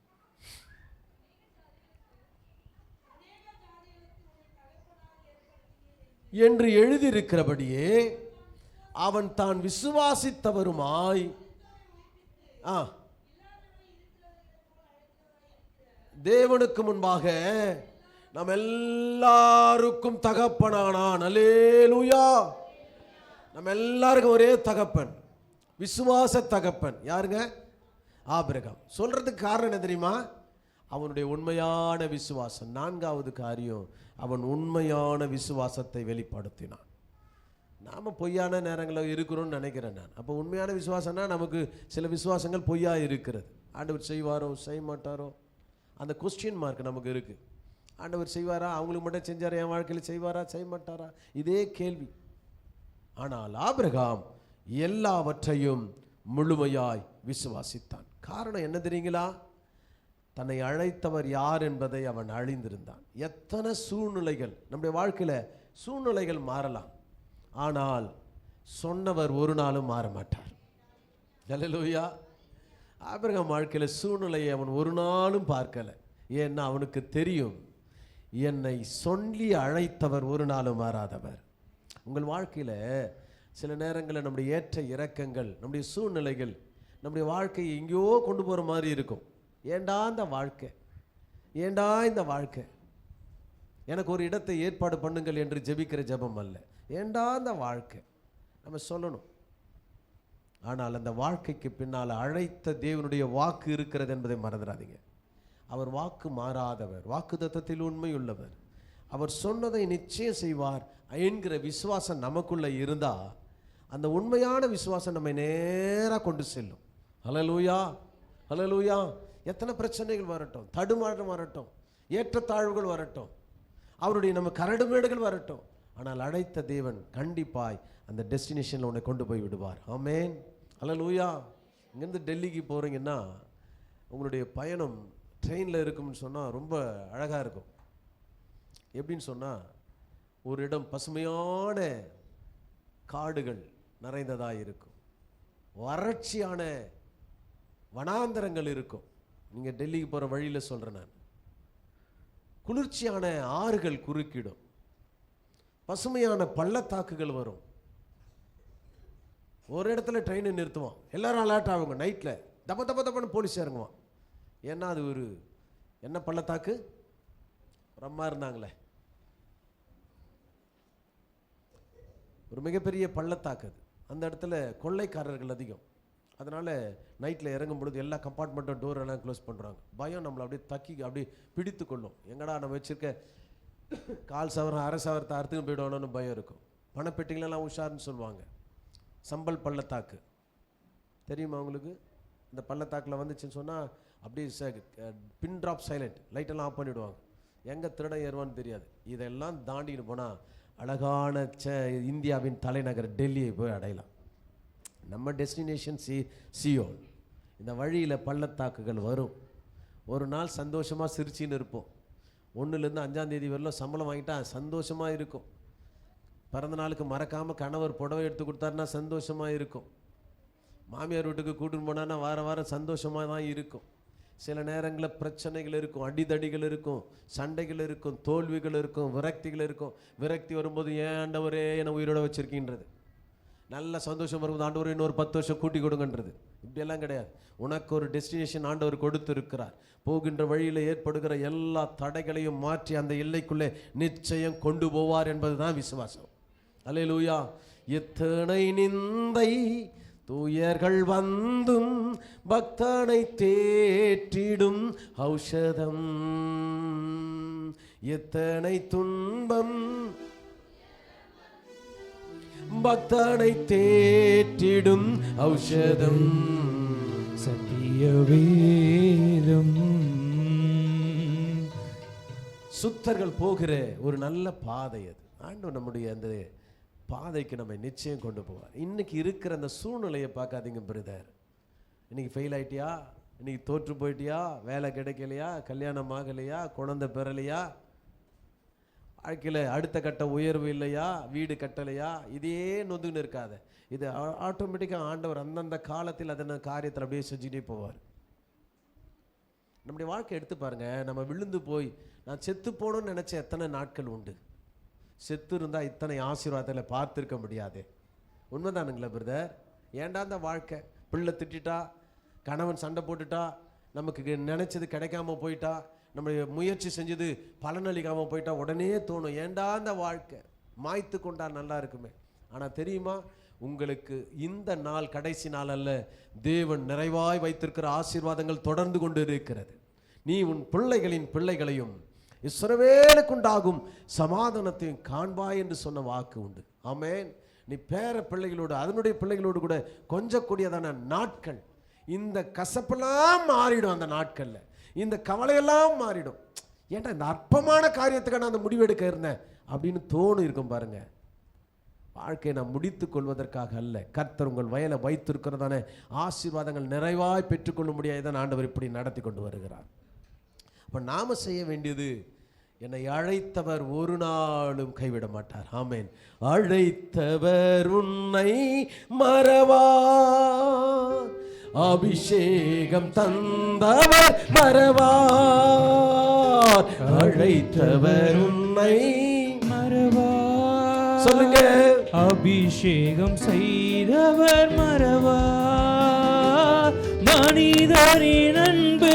என்று எழுதியிருக்கிறபடியே அவன் தான் விசுவாசித்தவருமாய் தேவனுக்கு முன்பாக நாம் எல்லாருக்கும் தகப்பனானான். அல்லேலூயா. நம்ம எல்லாருக்கும் ஒரே தகப்பன், விசுவாச தகப்பன். யாருங்க? ஆபிரகாம். சொல்றதுக்கு காரணம் என்ன தெரியுமா? அவனுடைய உண்மையான விசுவாசம். 4வது காரியம், அவன் உண்மையான விசுவாசத்தை வெளிப்படுத்தினான். நாம் பொய்யான நேரங்களில் இருக்கிறோம்னு நினைக்கிறேன் நான். அப்போ உண்மையான விசுவாசம்னா நமக்கு சில விசுவாசங்கள் பொய்யா இருக்கிறது. ஆண்டவர் செய்வாரோ செய்ய மாட்டாரோ அந்த கொஸ்டின் மார்க் நமக்கு இருக்குது. ஆண்டவர் செய்வாரா, அவங்களுக்கு மட்டும் செஞ்சாரா, என் வாழ்க்கையில் செய்வாரா செய்ய மாட்டாரா, இதே கேள்வி. ஆனால் ஆபிரகாம் எல்லாவற்றையும் முழுமையாய் விசுவாசித்தான். காரணம் என்ன தெரியுங்களா? தன்னை அழைத்தவர் யார் என்பதை அவன் அழிந்திருந்தான். எத்தனை சூழ்நிலைகள் நம்முடைய வாழ்க்கையில் சூழ்நிலைகள் மாறலாம், ஆனால் சொன்னவர் ஒரு நாளும் மாற மாட்டார். அல்லேலூயா. ஆபிரகாம் வாழ்க்கையில் சூழ்நிலையை அவன் ஒரு நாளும் பார்க்கலை. ஏன்னா அவனுக்கு தெரியும், என்னை சொல்லி அழைத்தவர் ஒரு நாளும் மாறாதவர். உங்கள் வாழ்க்கையில் சில நேரங்களில் நம்முடைய ஏற்ற இறக்கங்கள், நம்முடைய சூழ்நிலைகள் நம்முடைய வாழ்க்கையை எங்கேயோ கொண்டு போகிற மாதிரி இருக்கும். ஏண்டா இந்த வாழ்க்கை, ஏண்டா இந்த வாழ்க்கை, எனக்கு ஒரு இடத்தை ஏற்பாடு பண்ணுங்கள் என்று ஜெபிக்கிற ஜெபம் அல்ல. ஏண்டா இந்த வாழ்க்கை நம்ம சொல்லணும். ஆனால் அந்த வாழ்க்கைக்கு பின்னால் அழைத்த தேவனுடைய வாக்கு இருக்கிறது என்பதை மறந்துடாதீங்க. அவர் வாக்கு மாறாதவர், வாக்கு தத்தத்தில் உண்மை உள்ளவர். அவர் சொன்னதை நிச்சயம் செய்வார் என்கிற விசுவாசம் நமக்குள்ளே இருந்தால் அந்த உண்மையான விசுவாசம் நம்மை நேராக கொண்டு செல்லும். ஹல்லேலூயா, ஹல்லேலூயா. எத்தனை பிரச்சனைகள் வரட்டும், தடுமாற்றம் வரட்டும், ஏற்றத்தாழ்வுகள் வரட்டும், அவருடைய நம்ம கரடுமேடுகள் வரட்டும், ஆனால் அழைத்த தேவன் கண்டிப்பாய் அந்த டெஸ்டினேஷனில் உன்னை கொண்டு போய் விடுவார். ஆமென், ஹல்லேலூயா. இங்கேருந்து டெல்லிக்கு போகிறீங்கன்னா உங்களுடைய பயணம் ட்ரெயினில் இருக்கும்னு சொன்னால் ரொம்ப அழகாக இருக்கும். எப்படின்னு சொன்னால், ஒரு இடம் பசுமையான காடுகள் நிறைந்ததாக இருக்கும், வறட்சியான வனாந்தரங்கள் இருக்கும். நீங்கள் டெல்லிக்கு போகிற வழியில் சொல்கிறேன் நான். குளிர்ச்சியான ஆறுகள் குறுக்கிடும், பசுமையான பள்ளத்தாக்குகள் வரும். ஒரு இடத்துல ட்ரெயினை நிறுத்துவான், எல்லாரும் அலர்ட் ஆகுங்க. நைட்டில் தப்ப தப்ப தப்பன்னு போலீஸ் இறங்குவான். ஏன்னா அது ஒரு என்ன பள்ளத்தாக்கு, ரம்மா இருந்தாங்களே, ஒரு மிகப்பெரிய பள்ளத்தாக்கு அது. அந்த இடத்துல கொள்ளைக்காரர்கள் அதிகம். அதனால் நைட்டில் இறங்கும் பொழுது எல்லா கம்பார்ட்மெண்ட்டும் டோர் எல்லாம் க்ளோஸ் பண்ணுறாங்க. பயம் நம்மளை அப்படியே தக்கி அப்படியே பிடித்து கொள்ளும். எங்கடா நம்ம வச்சுருக்க கால் சவரம் அரை சவரத்தை அறுத்துக்கு போயிடுவானோன்னு பயம் இருக்கும். பணப்பெட்டிங்களெல்லாம் உஷாருன்னு சொல்லுவாங்க. சம்பல் பள்ளத்தாக்கு தெரியுமா உங்களுக்கு? இந்த பள்ளத்தாக்கில் வந்துச்சுன்னு சொன்னால் அப்படியே பின் ட்ராப் சைலண்ட், லைட்டெல்லாம் ஆஃப் பண்ணிவிடுவாங்க. எங்கே திருடன் ஏறுவான்னு தெரியாது. இதெல்லாம் தாண்டின்னு போனால் அழகான இந்தியாவின் தலைநகர் டெல்லியை போய் அடையலாம். நம்ம டெஸ்டினேஷன் சியோன். இந்த வழியில் பள்ளத்தாக்குகள் வரும். ஒரு நாள் சந்தோஷமாக சிரிச்சின்னு இருப்போம். 1லேருந்து 5ஆம் தேதி வரலாம் சம்பளம் வாங்கிட்டா சந்தோஷமாக இருக்கும். பிறந்த நாளுக்கு மறக்காமல் கணவர் புடவை எடுத்து கொடுத்தாருன்னா சந்தோஷமாக இருக்கும். மாமியார் வீட்டுக்கு கூட்டின்னு போனான்னா வாரம் சந்தோஷமாக தான் இருக்கும். சில நேரங்களில் பிரச்சனைகள் இருக்கும், அடிதடிகள் இருக்கும், சண்டைகள் இருக்கும், தோல்விகள் இருக்கும், விரக்திகள் இருக்கும். விரக்தி வரும்போது ஏன் ஆண்டவரே என்னை உயிரோட வச்சுருக்கின்றது, நல்ல சந்தோஷம் வரும்போது ஆண்டவர் இன்னொரு 10 வருஷம் கூட்டி கொடுங்கன்றது. இப்படியெல்லாம் கிடையாது. உனக்கு ஒரு டெஸ்டினேஷன் ஆண்டவர் கொடுத்து இருக்கிறார். போகின்ற வழியில் ஏற்படுகிற எல்லா தடைகளையும் மாற்றி அந்த எல்லைக்குள்ளே நிச்சயம் கொண்டு போவார் என்பது தான் விசுவாசம். அல்லேலூயா. எத்தனை நிந்தை தூயர்கள் வந்தும் பக்தனை தேற்றிடும் ஔஷதம், எத்தனை துன்பம் பக்தனை தேற்றிடும் ஔஷதம் சத்திய வேதம். சுத்தர்கள் போகிற ஒரு நல்ல பாதை அது. ஆண்டவர் நம்முடைய அந்த பாதைக்கு நம்ம நிச்சயம் கொண்டு போவார். இன்னைக்கு இருக்கிற அந்த சூழ்நிலையை பார்க்காதீங்க பிரதர். இன்னைக்கு ஃபெயில் ஆயிட்டியா, இன்னைக்கு தோற்று போயிட்டியா, வேலை கிடைக்கலையா, கல்யாணம் ஆகலையா, குழந்தை பெறலையா, வாழ்க்கையில் அடுத்த கட்ட உயர்வு இல்லையா, வீடு கட்டலையா, இதே நொந்துன்னு இருக்காத. இது ஆட்டோமேட்டிக்காக ஆண்டவர் அந்தந்த காலத்தில் அதன காரியத்தில் அப்படியே செஞ்சுட்டே போவார். நம்முடைய வாழ்க்கை எடுத்து பாருங்க. நம்ம விழுந்து போய் நான் செத்து போகணும்னு நினச்ச எத்தனை நாட்கள் உண்டு. செத்து இருந்தால் இத்தனை ஆசீர்வாதத்தில் பார்த்துருக்க முடியாது. உண்மைதானுங்களா பிரதர்? ஏண்டா அந்த வாழ்க்கை, பிள்ளை திட்டா, கணவன் சண்டை போட்டுட்டா, நமக்கு நினச்சது கிடைக்காம போயிட்டா, நம்முடைய முயற்சி செஞ்சது பலனளிக்காமல் போயிட்டா உடனே தோணும், ஏண்டா அந்த வாழ்க்கை, மாய்த்து கொண்டா நல்லா இருக்குமே. ஆனால் தெரியுமா, உங்களுக்கு இந்த நாள் கடைசி நாள் அல்ல. தேவன் நிறைவாய் வைத்திருக்கிற ஆசீர்வாதங்கள் தொடர்ந்து கொண்டு இருக்கிறது. நீ உன் பிள்ளைகளின் பிள்ளைகளையும் இஸ்ரவேலுக்குண்டாகும் சமாதானத்தையும் காண்பாய் என்று சொன்ன வாக்கு உண்டு. ஆமென். நீ பேர பிள்ளைகளோடு அதனுடைய பிள்ளைகளோடு கூட கொஞ்சக்கூடியதான நாட்கள், இந்த கசப்பெல்லாம் மாறிடும். அந்த நாட்கள்ல இந்த கவலையெல்லாம் மாறிடும். ஏன்டா இந்த அற்பமான காரியத்துக்கு நான் அந்த முடிவெடுக்க இருந்தேன் அப்படின்னு தோணு இருக்கும் பாருங்க. வாழ்க்கையை நான் முடித்துக் கொள்வதற்காக அல்ல, கர்த்தர் உங்கள் வயலை வைத்திருக்கிறதான ஆசீர்வாதங்கள் நிறைவாய் பெற்றுக்கொள்ள முடியாத ஆண்டவர் இப்படி நடத்தி கொண்டு வருகிறார். அப்ப நாம செய்ய வேண்டியது, என்னை அழைத்தவர் ஒரு நாளும் கைவிட மாட்டார். ஆமென். அழைத்தவர் உன்னை மறவார், அபிஷேகம் தந்தவர் மறவார். அழைத்தவர் உன்னை மறவார். சொல்லுங்க. அபிஷேகம் செய்தவர் மறவார். மனிதரின் அன்பு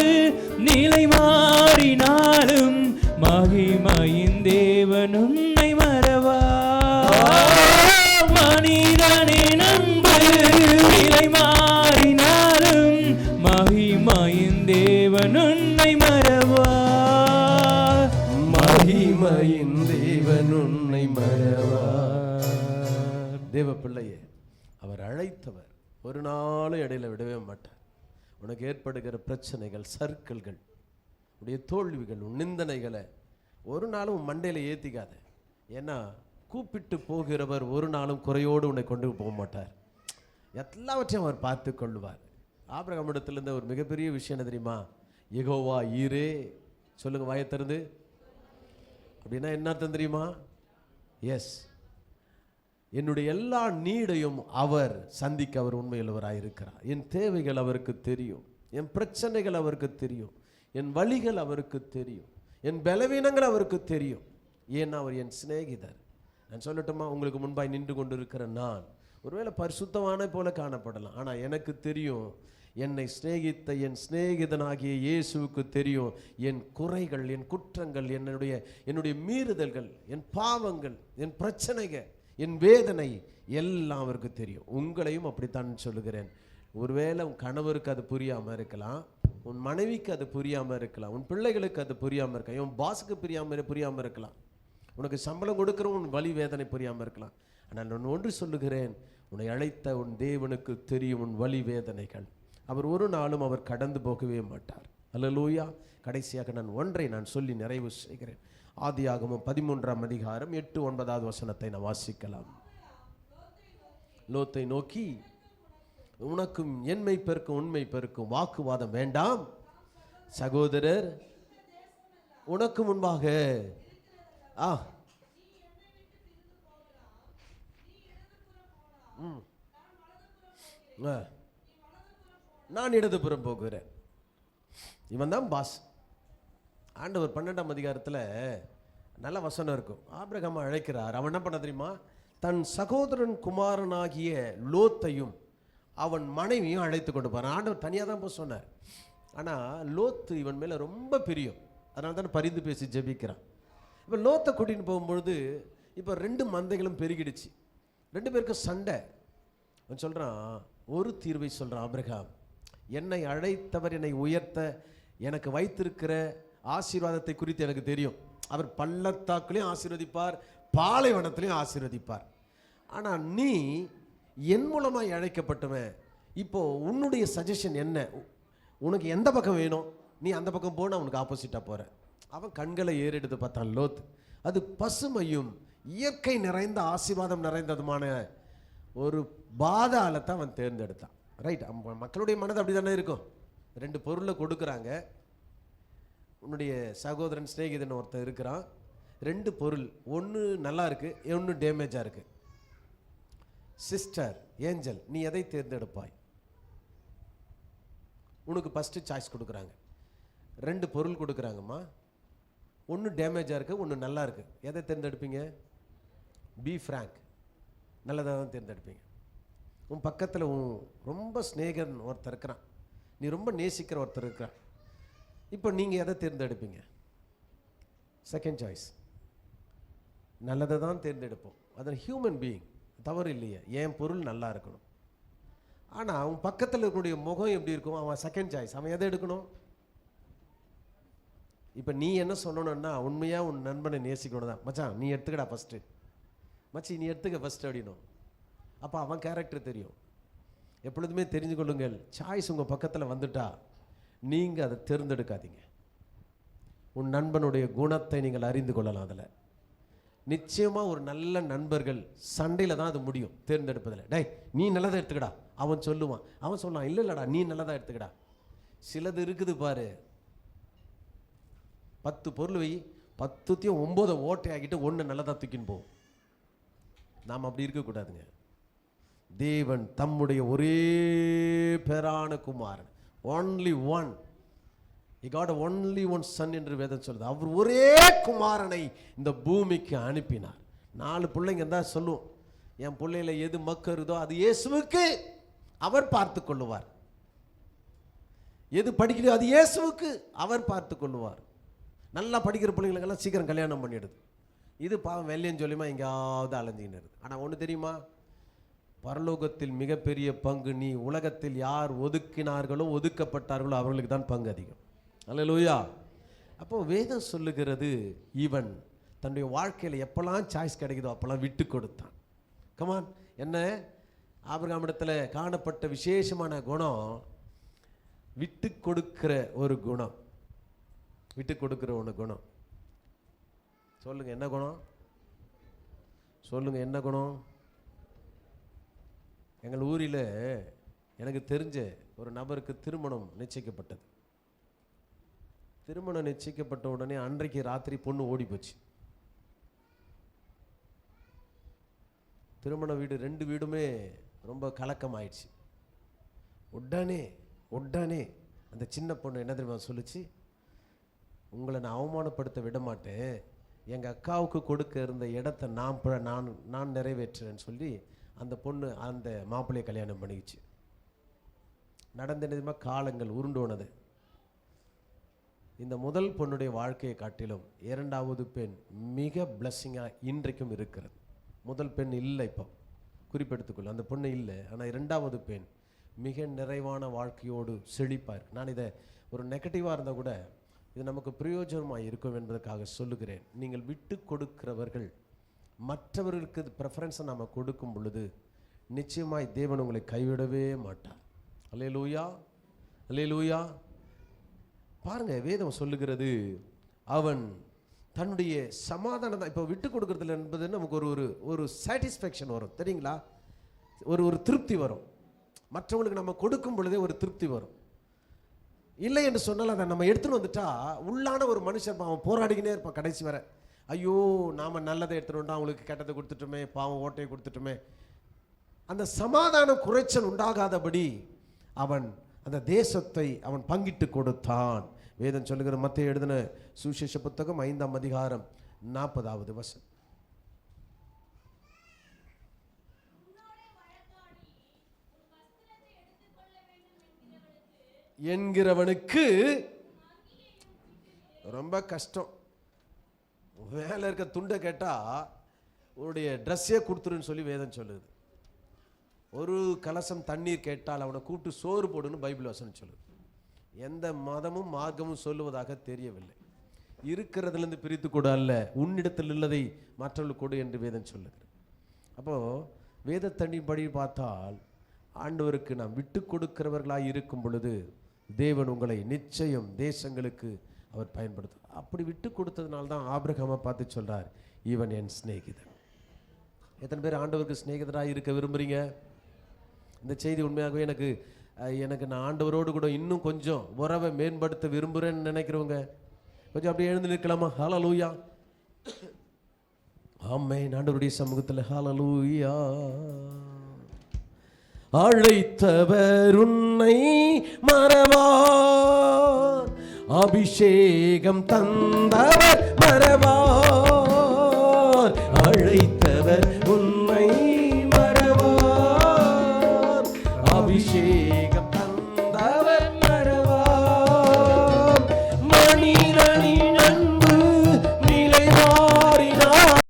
நிலை மாறினாலும் மகிமையின் தேவன் உன்னை மறவார். மனிதனின் அன்பு நிலை மாறினாலும் மகிமையின் தேவன் உன்னை மறவார். மகிமையின் தேவன் உன்னை மறவார். தேவ பிள்ளையே, அவர் அழைத்தவர் ஒரு நாளும் இடையில விடவே மாட்டார். உனக்கு ஏற்படுகிற பிரச்சனைகள், சர்க்கிள்கள், உடைய தோல்விகள், உன் நிந்தனைகளை ஒரு நாளும் மண்டையில ஏற்றிக்காத. ஏன்னா கூப்பிட்டு போகிறவர் ஒரு நாளும் குறையோடு உன்னை கொண்டு போக மாட்டார். எல்லாவற்றையும் அவர் பார்த்து கொள்வார். ஆபிரகாமிடத்திலிருந்த ஒரு மிகப்பெரிய விஷயம் என்ன தெரியுமா? யெகோவா ஈரே. சொல்லுங்க வாயை திறந்து. அப்படின்னா என்ன அர்த்தம் தெரியுமா? எஸ், என்னுடைய எல்லா நீடையும் அவர் சந்திக்க அவர் உண்மையுள்ளவராக இருக்கிறார். என் தேவைகள் அவருக்கு தெரியும், என் பிரச்சனைகள் அவருக்கு தெரியும், என் வழிகள் அவருக்கு தெரியும், என் பலவீனங்கள் அவருக்கு தெரியும். ஏன்னா அவர் என் சிநேகிதர். நான் சொல்லட்டுமா, உங்களுக்கு முன்பாய் நின்று கொண்டு இருக்கிற நான் ஒருவேளை பரிசுத்தமான போல காணப்படலாம், ஆனால் எனக்கு தெரியும், என்னை சிநேகித்த என் சிநேகிதனாகிய இயேசுவுக்கு தெரியும் என் குறைகள், என் குற்றங்கள், என்னுடைய மீறுதல்கள், என் பாவங்கள், என் பிரச்சனைகள், என் வேதனை எல்லாம் அவருக்கு தெரியும். உங்களையும் அப்படித்தான் சொல்லுகிறேன். ஒருவேளை உன் கணவருக்கு அது புரியாமல் இருக்கலாம், உன் மனைவிக்கு அது புரியாமல் இருக்கலாம், உன் பிள்ளைகளுக்கு அது புரியாமல் இருக்கலாம், உன் பாஸுக்கு புரியாமல் இருக்கலாம், உனக்கு சம்பளம் கொடுக்குற உன் வலி வேதனை புரியாமல் இருக்கலாம். ஆனால் நான் ஒன்று சொல்லுகிறேன், உன்னை அழைத்த உன் தேவனுக்கு தெரியும் உன் வலி வேதனைகள். அவர் ஒரு நாளும் அவர் கடந்து போகவே மாட்டார். அல்லேலூயா. கடைசியாக நான் சொல்லி நிறைவு செய்கிறேன். ஆதியாகமம் 13ஆம் அதிகாரம் 8-9 வசனத்தை நான் வாசிக்கலாம். லோத்தை நோக்கி, உனக்கும் என்மை பெருக்கும் உண்மை பெருக்கும் வாக்குவாதம் வேண்டாம். சகோதரர் உனக்கு முன்பாக நான் இடதுபுறம் போகிறேன். இவன் தான் பாஸ். ஆண்டவர் 12ஆம் அதிகாரத்தில் நல்ல வசனம் இருக்கும். ஆபிரகாம் அழைக்கிறார். அவன் என்ன பண்ண தெரியுமா? தன் சகோதரன் குமாரனாகிய லோத்தையும் அவன் மனைவியும் அழைத்து கொண்டு போறான். ஆண்டவர் தனியாக தான் போய் சொன்னார். ஆனால் லோத்து இவன் மேலே ரொம்ப பிரியம். அதனால தான் பரிந்து பேசி ஜெபிக்கிறான். இப்போ லோத்தை கூட்டின்னு போகும்பொழுது இப்போ 2 மந்தைகளும் பெருகிடுச்சு. 2 பேருக்கும் சண்டை. அவன் சொல்கிறான், ஒரு தீர்வை சொல்கிறான் ஆபிரகாம், என்னை அழைத்தவர் என்னை உயர்த்த எனக்கு வைத்திருக்கிற ஆசீர்வாதத்தை குறித்து எனக்கு தெரியும். அவர் பள்ளத்தாக்குலையும் ஆசீர்வதிப்பார், பாலைவனத்திலையும் ஆசீர்வதிப்பார். ஆனால் நீ என் மூலமாக அழைக்கப்பட்டவன். இப்போ உன்னுடைய சஜஷன் என்ன? உனக்கு எந்த பக்கம் வேணும்? நீ அந்த பக்கம் போனால் அவனுக்கு ஆப்போசிட்டாக போகிற. அவன் கண்களை ஏறெடுத்து பார்த்தான் லோத். அது பசுமையும் இயற்கை நிறைந்த ஆசீர்வாதம் நிறைந்ததுமான ஒரு பாதாளத்தை அவன் தேர்ந்தெடுத்தான். ரைட், மக்களுடைய மனது அப்படி தானே இருக்கும். 2 பொருளை கொடுக்குறாங்க. உன்னுடைய சகோதரன் சிநேகிதன் ஒருத்தன் இருக்கிறான். 2 பொருள், ஒன்று நல்லா இருக்கு, ஒன்று டேமேஜாக இருக்கு. சிஸ்டர் ஏஞ்சல், நீ எதை தேர்ந்தெடுப்பாய்? உனக்கு ஃபஸ்ட்டு சாய்ஸ் கொடுக்குறாங்க. 2 பொருள் கொடுக்குறாங்கம்மா, ஒன்று டேமேஜாக இருக்குது, ஒன்று நல்லா இருக்குது. எதை தேர்ந்தெடுப்பீங்க? பி ஃப்ராங்க், நல்லதாக தான் தேர்ந்தெடுப்பீங்க. உன் பக்கத்தில் உன் ரொம்ப ஸ்நேகன் ஒருத்தர் இருக்கிறான், நீ ரொம்ப நேசிக்கிற ஒருத்தர் இருக்கிறான். இப்போ நீங்கள் எதை தேர்ந்தெடுப்பீங்க? செகண்ட் சாய்ஸ், நல்லதை தான் தேர்ந்தெடுப்போம். அது ஹியூமன் பீயிங், தவறு இல்லையே, என் பொருள் நல்லா இருக்கணும். ஆனால் அவன் பக்கத்தில் இருக்கக்கூடிய முகம் எப்படி இருக்கும்? அவன் செகண்ட் சாய்ஸ், அவன் எதை எடுக்கணும்? இப்போ நீ என்ன சொல்லணும்னா, உண்மையாக உன் நண்பனை நேசிக்கணும் தான். மச்சான் நீ எடுத்துக்கடா ஃபஸ்ட்டு, மச்சி நீ எடுத்துக்க ஃபஸ்ட்டு அப்படின்னும். அப்போ அவன் கேரக்டர் தெரியும். எப்பொழுதுமே தெரிஞ்சு கொள்ளுங்கள், சாய்ஸ் உங்கள் பக்கத்தில் வந்துட்டா நீங்கள் அதை தேர்ந்தெடுக்காதீங்க. உன் நண்பனுடைய குணத்தை நீங்கள் அறிந்து கொள்ளலாம். அதில் நிச்சயமாக ஒரு நல்ல நண்பர்கள் சண்டையில் தான் அது முடியும், தேர்ந்தெடுப்பதில். டேய் நீ நல்லதாக எடுத்துக்கடா அவன் சொல்லுவான். அவன் சொல்லலாம், இல்லை இல்லைடா நீ நல்லதாக எடுத்துக்கடா. சிலது இருக்குது பாரு, 10 பொருள் வை, 10த்தையும் 9 ஓட்டை ஆகிட்டு 1 நல்லதாக தூக்கின்னு போகும். நாம் அப்படி இருக்கக்கூடாதுங்க. தேவன் தம்முடைய ஒரே பேரான குமாரன், only one, he got only one son என்று வேதம் சொல்லுது. அவர் ஒரே குமாரனை இந்த பூமிக்கு அனுப்பினார். 4 பிள்ளைங்க தான் சொல்லுவோம், என் பிள்ளையில எது மக்கருதோ அது இயேசுவுக்கு அவர் பார்த்து கொள்ளுவார். எது படிக்கிறதோ அது இயேசுவுக்கு அவர் பார்த்து கொள்ளுவார். நல்லா படிக்கிற பிள்ளைங்களுக்கெல்லாம் சீக்கிரம் கல்யாணம் பண்ணிடுது. இது பாவம் வெள்ளையன்னு சொல்லியுமா எங்கேயாவது அலைஞ்சிக்கின்னு. ஆனால் ஒன்று தெரியுமா, பரலோகத்தில் மிகப்பெரிய பங்கு நீ உலகத்தில் யார் ஒதுக்கினார்களோ ஒதுக்கப்பட்டார்களோ அவர்களுக்கு தான் பங்கு அதிகம். அல்லேலூயா. அப்போ வேதம் சொல்லுகிறது, இவன் தன்னுடைய வாழ்க்கையில் எப்பெல்லாம் சாய்ஸ் கிடைக்குதோ அப்பெல்லாம் விட்டு கொடுத்தான். கமான், என்ன ஆபிரகாமிடத்தில் காணப்பட்ட விசேஷமான குணம் விட்டு கொடுக்கிற ஒரு குணம். விட்டு கொடுக்கிற ஒரு குணம். சொல்லுங்க என்ன குணம்? சொல்லுங்க என்ன குணம்? எங்கள் ஊரில் எனக்கு தெரிஞ்ச ஒரு நபருக்கு திருமணம் நிச்சயிக்கப்பட்டது. திருமணம் நிச்சயிக்கப்பட்ட உடனே அன்றைக்கு ராத்திரி பொண்ணு ஓடி போச்சு. திருமண வீடு 2 வீடுமே ரொம்ப கலக்கம் ஆயிடுச்சு. உடனே அந்த சின்ன பொண்ணு என்ன தெரியுமா சொல்லுச்சு, உங்களை நான் அவமானப்படுத்த விட மாட்டேன், எங்கள் அக்காவுக்கு கொடுக்க இருந்த இடத்த நான் நிறைவேற்றுறேன்னு சொல்லி அந்த பொண்ணு அந்த மாப்பிள்ளையை கல்யாணம் பண்ணிக்கிச்சு. நடந்த காலங்கள் உருண்டோனது. இந்த முதல் பொண்ணுடைய வாழ்க்கையை காட்டிலும் 2வது பெண் மிக பிளஸ்ஸிங்காக இன்றைக்கும் இருக்கிறது. முதல் பெண் இல்லை, இப்போ குறிப்பெடுத்துக்கொள்ள அந்த பொண்ணு இல்லை. ஆனால் 2வது பெண் மிக நிறைவான வாழ்க்கையோடு செழிப்பார். நான் இதை ஒரு நெகட்டிவாக இருந்தால் கூட இது நமக்கு பிரயோஜனமாக இருக்கும் என்பதற்காக சொல்லுகிறேன். நீங்கள் விட்டு கொடுக்கிறவர்கள், மற்றவர்களுக்கு ப்ரெஃபரன்ஸை நாம் கொடுக்கும் பொழுது நிச்சயமாய் தேவன் உங்களை கைவிடவே மாட்டார். அல்லேலூயா, அல்லேலூயா. பாருங்க, வேதம் சொல்லுகிறது, அவன் தன்னுடைய சமாதானம் தான். இப்போ விட்டு கொடுக்கறதுல என்பது நமக்கு ஒரு சாட்டிஸ்ஃபேக்ஷன் வரும் தெரியுங்களா, ஒரு திருப்தி வரும். மற்றவங்களுக்கு நம்ம கொடுக்கும் பொழுதே ஒரு திருப்தி வரும். இல்லை என்று சொன்னால் அதை நம்ம எடுத்துன்னு வந்துட்டா உள்ளான ஒரு மனுஷன் அவன் போராடிக்கினே இருப்பான் கடைசி வரை. ஐயோ நாம் நல்லதை எடுத்துகிட்டு அவங்களுக்கு கெட்டதை கொடுத்துட்டோமே, பாவம் ஓட்டையை கொடுத்துட்டோமே. அந்த சமாதானம் குறைச்சல் உண்டாகாதபடி அவன் அந்த தேசத்தை அவன் பங்கிட்டு கொடுத்தான். வேதம் சொல்லுகிற மத்தேயு எழுதின சுவிசேஷ புத்தகம் 5ஆம் அதிகாரம் 40வது வசனம். என்கிறவனுக்கு ரொம்ப கஷ்டம். வேலை இருக்க துண்டை கேட்டால் உன்னுடைய ட்ரெஸ்ஸே கொடுத்துருன்னு சொல்லி வேதம் சொல்லுது. ஒரு கலசம் தண்ணீர் கேட்டால் அவனை கூப்பிட்டு சோறு போடுன்னு பைபிள் வசனம் சொல்லுது. எந்த மதமும் மார்க்கமும் சொல்லுவதாக தெரியவில்லை. இருக்கிறதுலேருந்து பிரித்து கூட அல்ல, உன்னிடத்தில் உள்ளதை மற்றவர்களுக்கு கொடு என்று வேதம் சொல்லுகிறது. அப்போது வேதத்தண்டின்படி பார்த்தால் ஆண்டவருக்கு நாம் விட்டு கொடுக்கிறவர்களாக இருக்கும் பொழுது தேவன் உங்களை நிச்சயம் தேசங்களுக்கு அவர் பயன்படுத்தும். அப்படி விட்டு கொடுத்ததுனால தான் ஆபிரகாமை பார்த்து சொல்றார், இவன் என் சிநேகிதன். எத்தனை பேர் ஆண்டவருக்கு சிநேகிதராக இருக்க விரும்புறீங்க? இந்த செய்தி உண்மையாகவே எனக்கு நான் ஆண்டவரோடு கூட இன்னும் கொஞ்சம் உறவை மேம்படுத்த விரும்புகிறேன்னு நினைக்கிறவங்க கொஞ்சம் அப்படியே எழுந்து நிற்கலாமா? ஹல்லேலூயா. ஆமென். ஆண்டவருடைய சமூகத்தில் ஹல்லேலூயா. அழைத்தவர் உன்னை மறவார், அபிஷேகம் தந்தவர் மறவார். அழைத்தவர் உன்னை மறவார், அபிஷேகம்